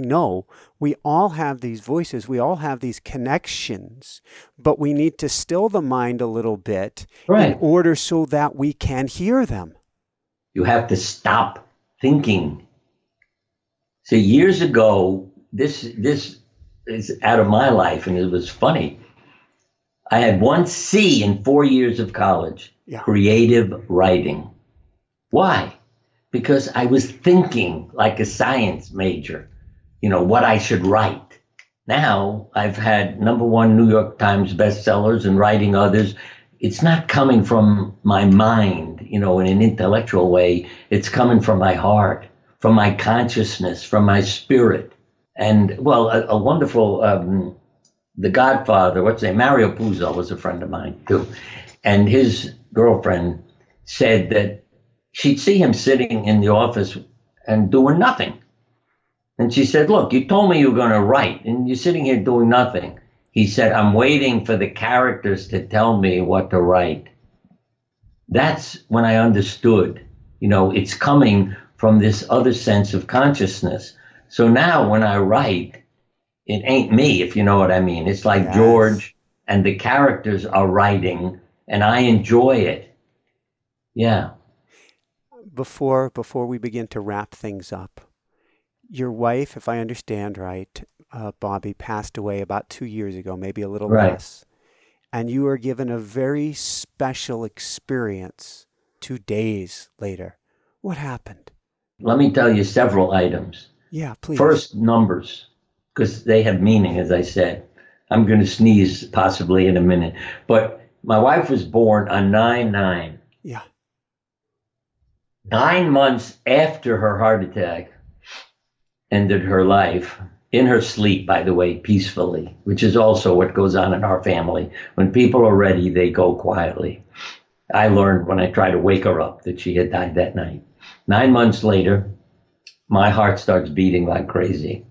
Speaker 2: know we all have these voices, we all have these connections, but we need to still the mind a little bit in order so that we can hear them.
Speaker 1: You have to stop thinking. See, years ago, this is out of my life, and it was funny. I had 1 C in 4 years of college, creative writing. Why? Because I was thinking like a science major, what I should write. Now I've had #1 New York Times bestsellers and writing others. It's not coming from my mind, in an intellectual way. It's coming from my heart, from my consciousness, from my spirit. And, well, a wonderful, The Godfather, Mario Puzo was a friend of mine too. And his girlfriend said that she'd see him sitting in the office and doing nothing. And she said, look, you told me you were going to write, and you're sitting here doing nothing. He said, I'm waiting for the characters to tell me what to write. That's when I understood, it's coming from this other sense of consciousness. So now when I write, it ain't me, if you know what I mean. It's like George and the characters are writing, and I enjoy it. Yeah.
Speaker 2: Before we begin to wrap things up, your wife, if I understand right, Bobby, passed away about 2 years ago, maybe a little less. And you were given a very special experience 2 days later. What happened?
Speaker 1: Let me tell you several items.
Speaker 2: Yeah, please.
Speaker 1: First, numbers, because they have meaning, as I said. I'm going to sneeze possibly in a minute. But my wife was born on 9/9.
Speaker 2: Yeah.
Speaker 1: 9 months after her heart attack ended her life, in her sleep, by the way, peacefully, which is also what goes on in our family. When people are ready, they go quietly. I learned when I tried to wake her up that she had died that night. 9 months later, my heart starts beating like crazy,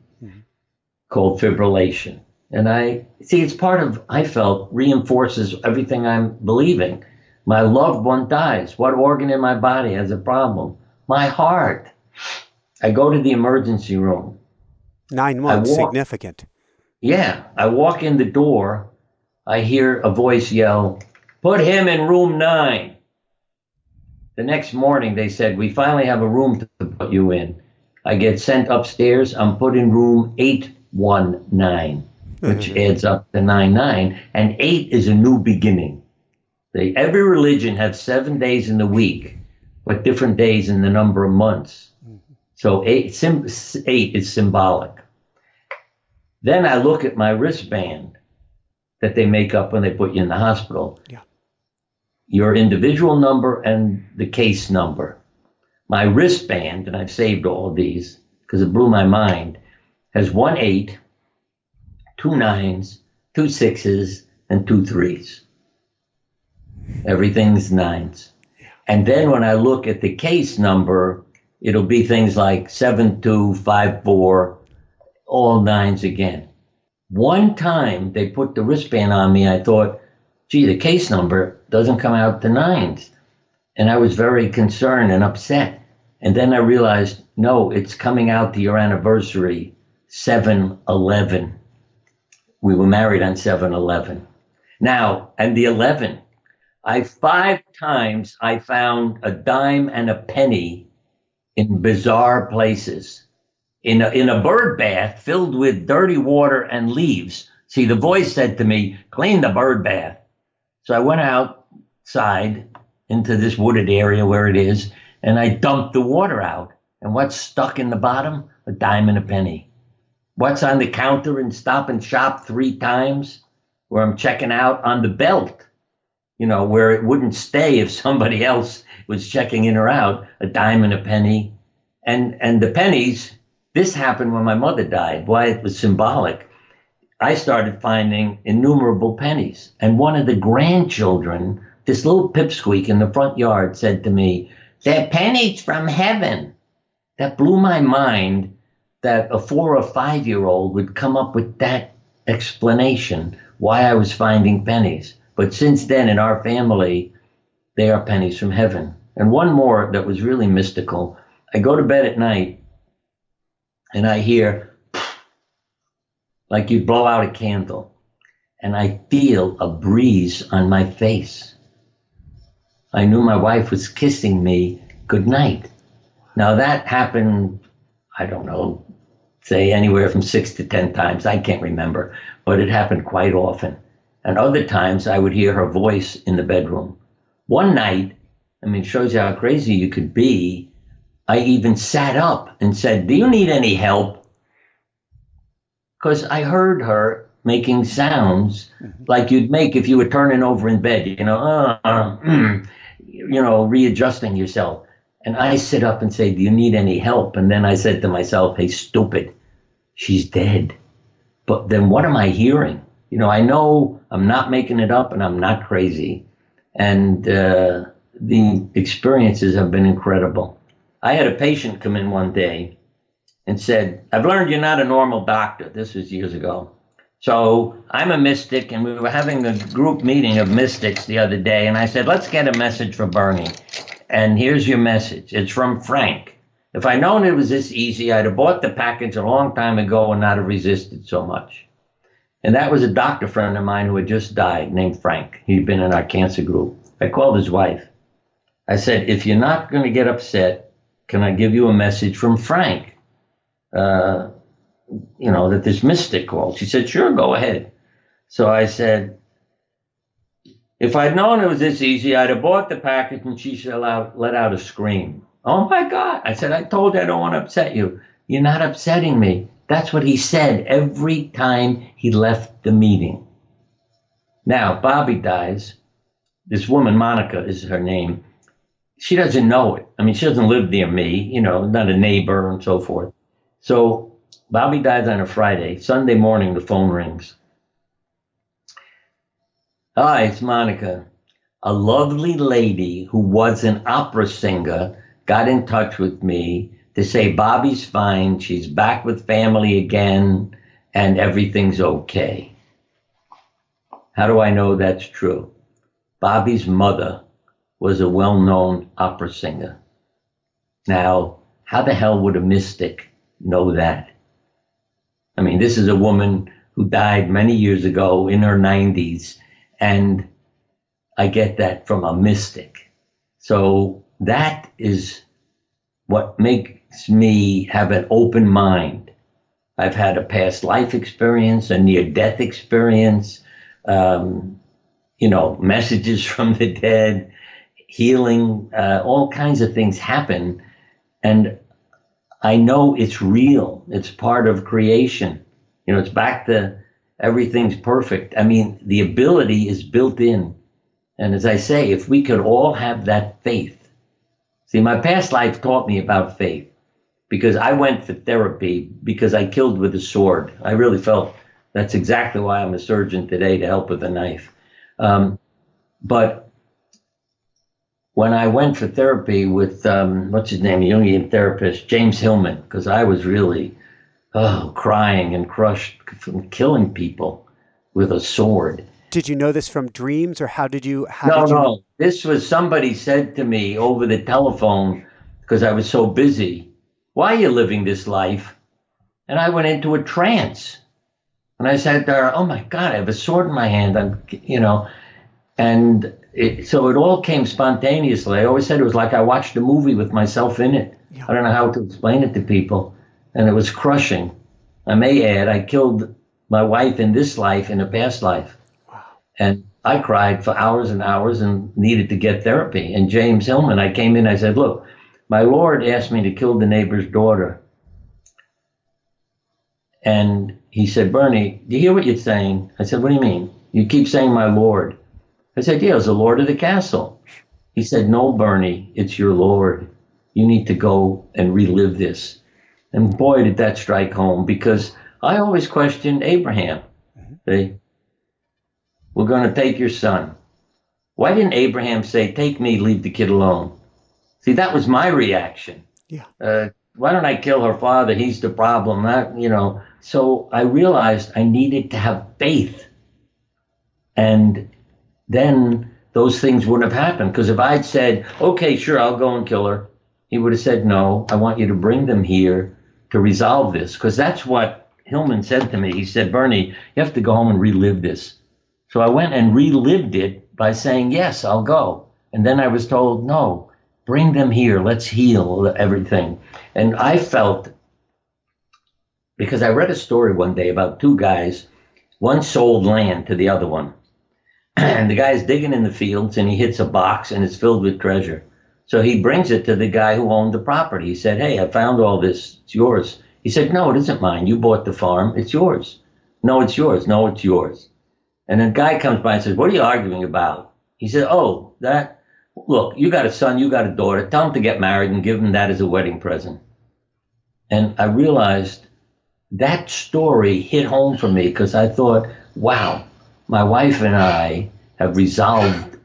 Speaker 1: called fibrillation. And it's part of, I felt, reinforces everything I'm believing. My loved one dies. What organ in my body has a problem? My heart. I go to the emergency room.
Speaker 2: 9 months, significant.
Speaker 1: Yeah. I walk in the door. I hear a voice yell, put him in room 9. The next morning, they said, we finally have a room to put you in. I get sent upstairs. I'm put in room 819, which adds up to 99. And 8 is a new beginning. Every religion has 7 days in the week, but different days in the number of months. So 8 is symbolic. Then I look at my wristband that they make up when they put you in the hospital.
Speaker 2: Yeah.
Speaker 1: Your individual number and the case number. My wristband, and I've saved all of these because it blew my mind, has 1 8, 2 9s, 2 6s, and 2 3s. Everything's 9s. And then when I look at the case number, it'll be things like 7254, all 9s again. One time they put the wristband on me, I thought, gee, the case number doesn't come out to 9s. And I was very concerned and upset. And then I realized, no, it's coming out to your anniversary, 7/11. We were married on 7/11. Now, and the 11, 5 times I found a dime and a penny in bizarre places. In a bird bath filled with dirty water and leaves. See, the voice said to me, clean the bird bath. So I went outside into this wooded area where it is, and I dumped the water out. And what's stuck in the bottom? A dime and a penny. What's on the counter in Stop and Shop 3 times, where I'm checking out on the belt, where it wouldn't stay if somebody else was checking in or out, a dime and a penny. And the pennies, this happened when my mother died. Why it was symbolic. I started finding innumerable pennies. And one of the grandchildren, this little pipsqueak in the front yard, said to me, they're pennies from heaven. That blew my mind that a 4 or 5-year-old would come up with that explanation why I was finding pennies. But since then, in our family, they are pennies from heaven. And one more that was really mystical. I go to bed at night and I hear like you blow out a candle, and I feel a breeze on my face. I knew my wife was kissing me goodnight. Now that happened, I don't know, say anywhere from 6 to 10 times. I can't remember, but it happened quite often. And other times I would hear her voice in the bedroom. One night, shows you how crazy you could be. I even sat up and said, do you need any help? Because I heard her making sounds like you'd make if you were turning over in bed, readjusting yourself. And I sit up and say, do you need any help? And then I said to myself, hey, stupid, she's dead. But then what am I hearing? I know I'm not making it up and I'm not crazy. And the experiences have been incredible. I had a patient come in one day and said, I've learned you're not a normal doctor. This was years ago. So I'm a mystic, and we were having a group meeting of mystics the other day, and I said, let's get a message for Bernie. And here's your message. It's from Frank. If I'd known it was this easy, I'd have bought the package a long time ago and not have resisted so much. And that was a doctor friend of mine who had just died, named Frank. He'd been in our cancer group. I called his wife. I said, if you're not going to get upset, can I give you a message from Frank? That this mystic called. She said, sure, go ahead. So I said, if I'd known it was this easy, I'd have bought the package. And she let out a scream. Oh my God. I said, I told you I don't want to upset you. You're not upsetting me. That's what he said every time he left the meeting. Now, Bobby dies. This woman, Monica is her name. She doesn't know it. She doesn't live near me, not a neighbor and so forth. So Bobby dies on a Friday. Sunday morning, the phone rings. Hi, it's Monica. A lovely lady who was an opera singer got in touch with me to say Bobby's fine, she's back with family again, and everything's okay. How do I know that's true? Bobby's mother was a well-known opera singer. Now, how the hell would a mystic know that? This is a woman who died many years ago in her 90s, and I get that from a mystic. So that is what makes me have an open mind. I've had a past life experience, a near-death experience, messages from the dead, healing, all kinds of things happen. And I know it's real. It's part of creation. It's back to everything's perfect. The ability is built in. And as I say, if we could all have that faith. See, my past life taught me about faith because I went for therapy because I killed with a sword. I really felt that's exactly why I'm a surgeon today, to help with a knife. But when I went for therapy with, what's his name, a Jungian therapist, James Hillman, because I was really crying and crushed from killing people with a sword.
Speaker 2: Did you know this from dreams, or how did you?
Speaker 1: No. This was somebody said to me over the telephone because I was so busy. Why are you living this life? And I went into a trance. And I sat there, oh my God, I have a sword in my hand. So it all came spontaneously. I always said it was like I watched a movie with myself in it. Yeah. I don't know how to explain it to people. And it was crushing. I may add, I killed my wife in this life, in a past life. And I cried for hours and hours and needed to get therapy. And James Hillman, I came in, I said, look, my Lord asked me to kill the neighbor's daughter. And he said, Bernie, do you hear what you're saying? I said, what do you mean? You keep saying my Lord. I said, yeah, it's the Lord of the castle. He said, no, Bernie, it's your Lord. You need to go and relive this. And boy, did that strike home, because I always questioned Abraham. See, we're going to take your son. Why didn't Abraham say, take me, leave the kid alone? See, that was my reaction.
Speaker 2: Yeah.
Speaker 1: Why don't I kill her father? He's the problem. Not. So I realized I needed to have faith. And then those things wouldn't have happened. Because if I'd said, okay, sure, I'll go and kill her, he would have said, no, I want you to bring them here to resolve this. Because that's what Hillman said to me. He said, Bernie, you have to go home and relive this. So I went and relived it by saying, yes, I'll go. And then I was told, no, bring them here. Let's heal everything. And I felt, because I read a story one day about two guys, one sold land to the other one. And the guy's digging in the fields and he hits a box and it's filled with treasure. So he brings it to the guy who owned the property. He said, hey, I found all this. It's yours. He said, no, it isn't mine. You bought the farm. It's yours. No, it's yours. No, it's yours. And the guy comes by and says, what are you arguing about? He said, oh, look, you got a son, you got a daughter. Tell him to get married and give him that as a wedding present. And I realized that story hit home for me, because I thought, wow, my wife and I have resolved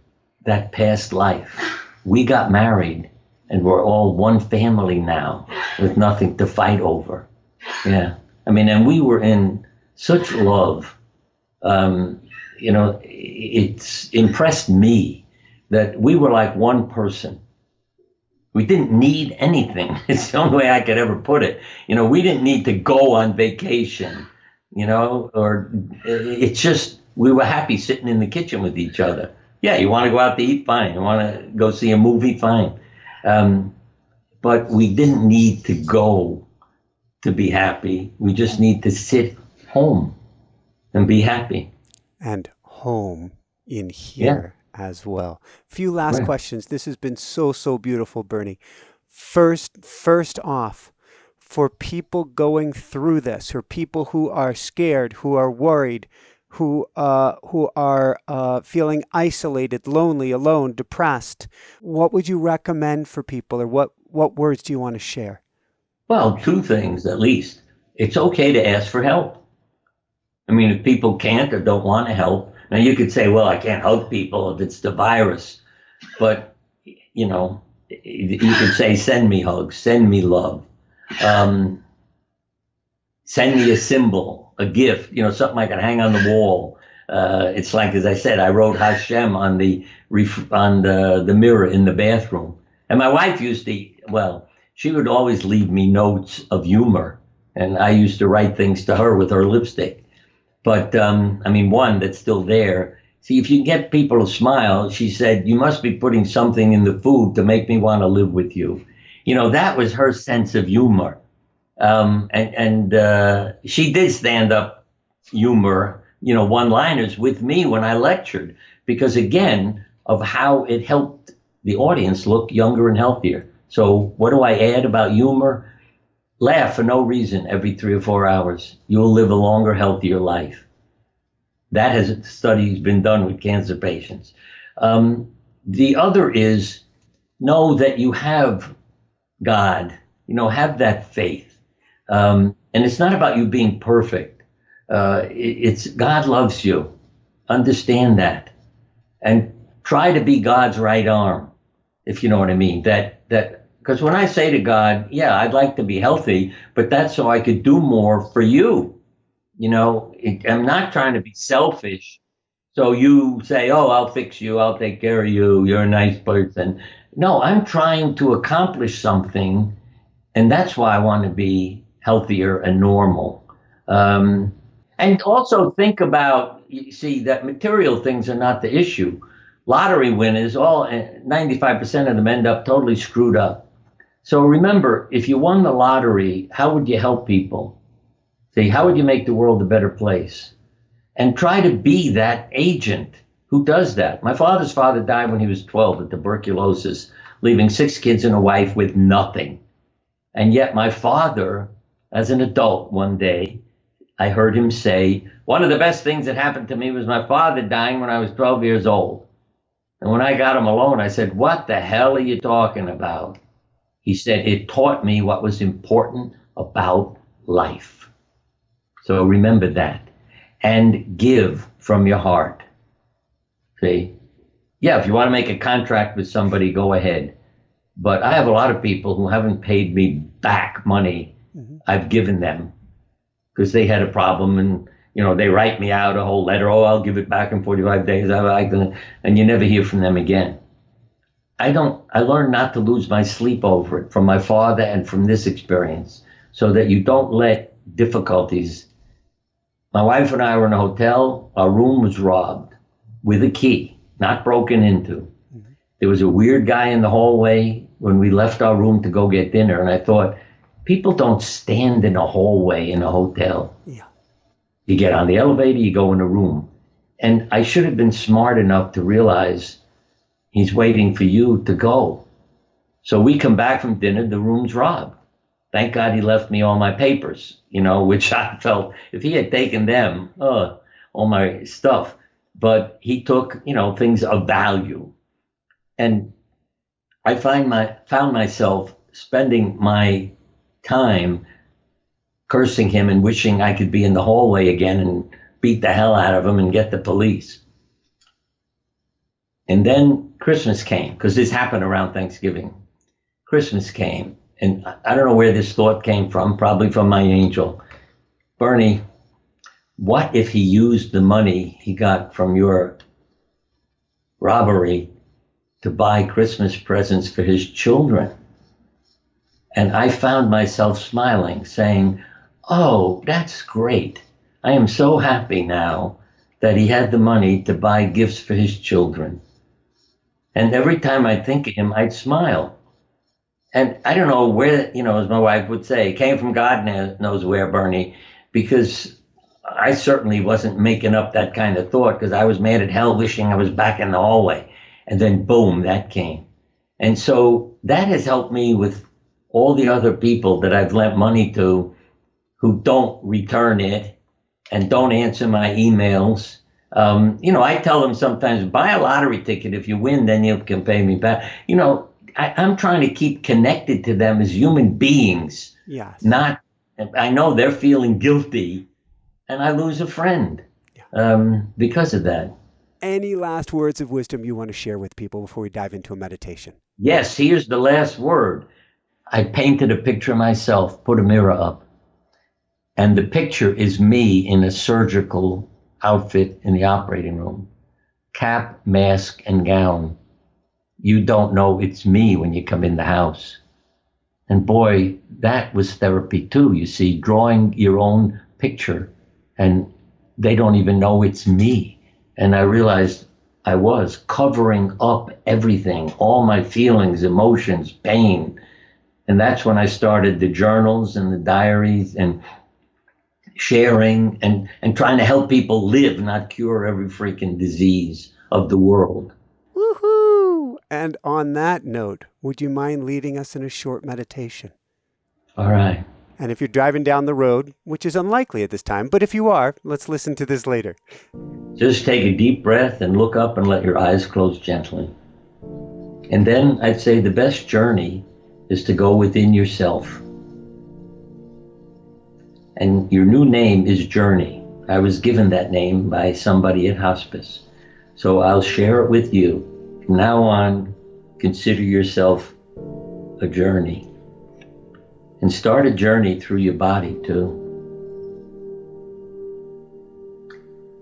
Speaker 1: that past life. We got married and we're all one family now with nothing to fight over. Yeah. I mean, and we were in such love. It's impressed me that we were like one person. We didn't need anything. It's the only way I could ever put it. We didn't need to go on vacation, or it's just, we were happy sitting in the kitchen with each other. Yeah, you want to go out to eat? Fine. You want to go see a movie? Fine. But we didn't need to go to be happy. We just need to sit home and be happy.
Speaker 2: And home in here as well. Few last questions. This has been so beautiful, Bernie. First off, for people going through this, or people who are scared, who are worried, who are feeling isolated, lonely, alone, depressed, what would you recommend for people, or what words do you want to share?
Speaker 1: Well, two things at least. It's okay to ask for help. I mean, if people can't or don't want to help, now you could say, well, I can't hug people if it's the virus. But, you could say, send me hugs, send me love. Send me a symbol, a gift, something I can hang on the wall. It's like, as I said, I wrote Hashem on the mirror in the bathroom. And my wife used to, she would always leave me notes of humor. And I used to write things to her with her lipstick. But, one that's still there. See, if you get people to smile, she said, you must be putting something in the food to make me want to live with you. That was her sense of humor. She did stand up humor, one-liners with me when I lectured, because, again, of how it helped the audience look younger and healthier. So what do I add about humor? Laugh for no reason every 3 or 4 hours. You'll live a longer, healthier life. That has studies been done with cancer patients. The other is know that you have God, have that faith. And it's not about you being perfect. It's God loves you. Understand that. And try to be God's right arm, if you know what I mean. Because when I say to God, yeah, I'd like to be healthy, but that's so I could do more for you. I'm not trying to be selfish. So you say, oh, I'll fix you. I'll take care of you. You're a nice person. No, I'm trying to accomplish something. And that's why I want to be healthier and normal. And also think about, that material things are not the issue. Lottery winners, 95% of them end up totally screwed up. So remember, if you won the lottery, how would you help people? See, how would you make the world a better place? And try to be that agent who does that. My father's father died when he was 12 of tuberculosis, leaving 6 kids and a wife with nothing. And yet my father, as an adult one day, I heard him say, one of the best things that happened to me was my father dying when I was 12 years old. And when I got him alone, I said, what the hell are you talking about? He said, it taught me what was important about life. So remember that. And give from your heart. See? Yeah, if you want to make a contract with somebody, go ahead. But I have a lot of people who haven't paid me back money I've given them because they had a problem, and they write me out a whole letter. Oh, I'll give it back in 45 days. And you never hear from them again. I learned not to lose my sleep over it from my father and from this experience, so that you don't let difficulties. My wife and I were in a hotel. Our room was robbed with a key, not broken into. There was a weird guy in the hallway when we left our room to go get dinner. And I thought, people don't stand in a hallway in a hotel. Yeah. You get on the elevator, you go in a room. And I should have been smart enough to realize he's waiting for you to go. So we come back from dinner, the room's robbed. Thank God he left me all my papers, which I felt if he had taken them, all my stuff. But he took, things of value. And I found myself spending my time cursing him and wishing I could be in the hallway again and beat the hell out of him and get the police. And then Christmas came, because this happened around Thanksgiving. Christmas came, and I don't know where this thought came from, probably from my angel. Bernie, what if he used the money he got from your robbery to buy Christmas presents for his children? And I found myself smiling, saying, oh, that's great. I am so happy now that he had the money to buy gifts for his children. And every time I think of him, I'd smile. And I don't know where, as my wife would say, it came from God knows where, Bernie, because I certainly wasn't making up that kind of thought, because I was mad at hell wishing I was back in the hallway. And then boom, that came. And so that has helped me with all the other people that I've lent money to who don't return it and don't answer my emails. I tell them sometimes, buy a lottery ticket. If you win, then you can pay me back. I'm trying to keep connected to them as human beings. Yes. I know they're feeling guilty, and I lose a friend because of that.
Speaker 2: Any last words of wisdom you want to share with people before we dive into a meditation?
Speaker 1: Yes, here's the last word. I painted a picture of myself, put a mirror up, and the picture is me in a surgical outfit in the operating room. Cap, mask, and gown. You don't know it's me when you come in the house. And boy, that was therapy too, you see, drawing your own picture, and they don't even know it's me. And I realized I was covering up everything, all my feelings, emotions, pain. And that's when I started the journals and the diaries and sharing and trying to help people live, not cure every freaking disease of the world.
Speaker 2: Woohoo! And on that note, would you mind leading us in a short meditation?
Speaker 1: All right.
Speaker 2: And if you're driving down the road, which is unlikely at this time, but if you are, let's listen to this later.
Speaker 1: Just take a deep breath and look up and let your eyes close gently. And then I'd say the best journey is to go within yourself. And your new name is Journey. I was given that name by somebody at hospice. So I'll share it with you. From now on, consider yourself a journey. And start a journey through your body too.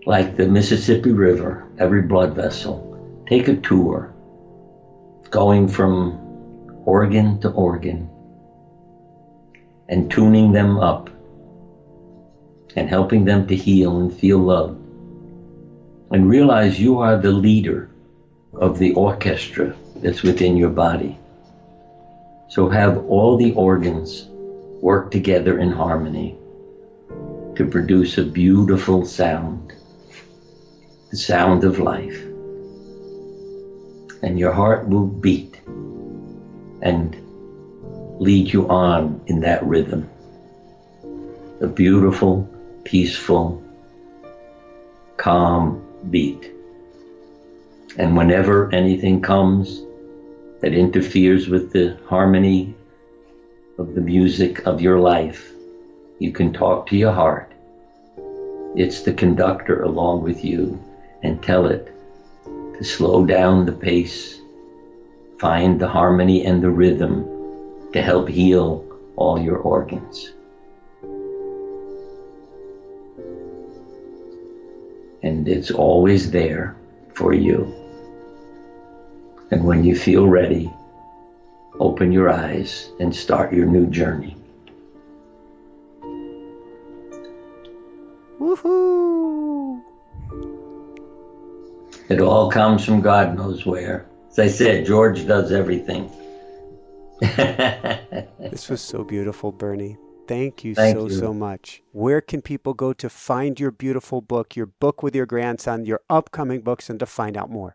Speaker 1: Like the Mississippi River, every blood vessel. Take a tour, going from organ to organ, and tuning them up, and helping them to heal and feel love. And realize you are the leader of the orchestra that's within your body. So have all the organs work together in harmony. to produce a beautiful sound, the sound of life. And your heart will beat and lead you on in that rhythm. A beautiful, peaceful, calm beat. And whenever anything comes that interferes with the harmony of the music of your life, you can talk to your heart. It's the conductor along with you, and tell it to slow down the pace, find the harmony and the rhythm to help heal all your organs. And it's always there for you. And when you feel ready, open your eyes and start your new journey.
Speaker 2: Woohoo!
Speaker 1: It all comes from God knows where. As I said, George does everything.
Speaker 2: This was so beautiful, Bernie. Thank you so much. Where can people go to find your beautiful book, your book with your grandson, your upcoming books, and to find out more?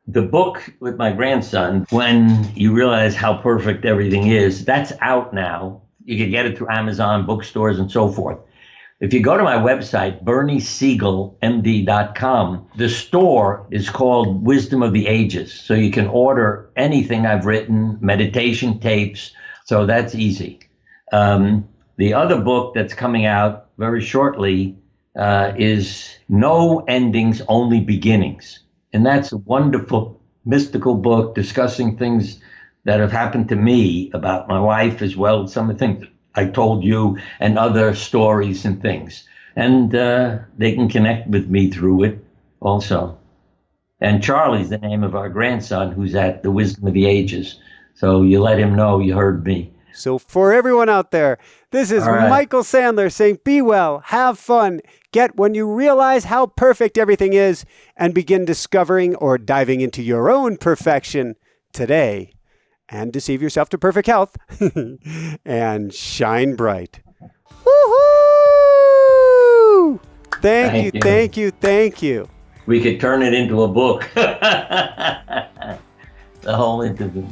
Speaker 1: The book with my grandson, When You Realize How Perfect Everything Is, that's out now. You can get it through Amazon, bookstores, and so forth. If you go to my website, BernieSiegelMD.com, the store is called Wisdom of the Ages. So you can order anything I've written, meditation tapes. So that's easy. The other book that's coming out very shortly is No Endings, Only Beginnings. And that's a wonderful mystical book discussing things that have happened to me about my wife, as well as some of the things I told you and other stories and things. And they can connect with me through it also. And Charlie's the name of our grandson who's at the Wisdom of the Ages. So you let him know you heard me.
Speaker 2: So for everyone out there, this is Michael Sandler saying, be well, have fun, get when you realize how perfect everything is, and begin discovering or diving into your own perfection today, and deceive yourself to perfect health, and shine bright. Woohoo! Thank you.
Speaker 1: We could turn it into a book. The whole interview.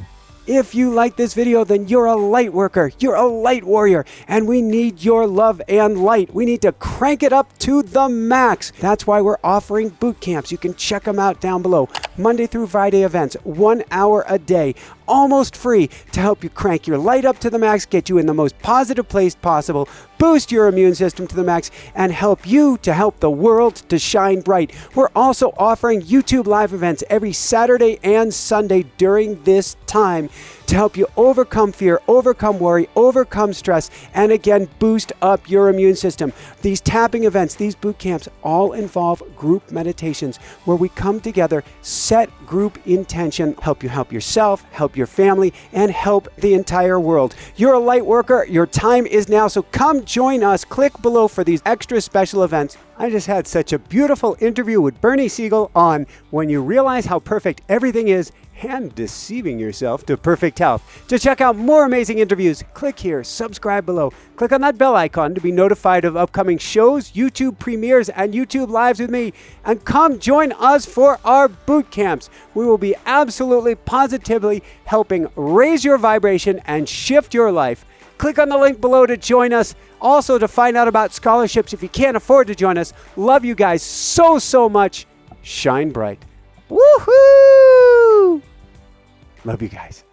Speaker 2: If you like this video, then you're a light worker, you're a light warrior, and we need your love and light. We need to crank it up to the max. That's why we're offering boot camps. You can check them out down below. Monday through Friday events, 1 hour a day, almost free, to help you crank your light up to the max, get you in the most positive place possible, boost your immune system to the max, and help you to help the world to shine bright. We're also offering YouTube live events every Saturday and Sunday during this time to help you overcome fear, overcome worry, overcome stress, and again, boost up your immune system. These tapping events, these boot camps, all involve group meditations where we come together, set group intention, help you help yourself, help your family, and help the entire world. You're a light worker. Your time is now, so come join us. Click below for these extra special events. I just had such a beautiful interview with Bernie Siegel on When You Realize How Perfect Everything Is and Deceiving Yourself to Perfect Health. To check out more amazing interviews, click here, subscribe below, click on that bell icon to be notified of upcoming shows, YouTube premieres, and YouTube lives with me, and come join us for our boot camps. We will be absolutely positively helping raise your vibration and shift your life. Click on the link below to join us. Also, to find out about scholarships if you can't afford to join us. Love you guys so much. Shine bright. Woohoo! Love you guys.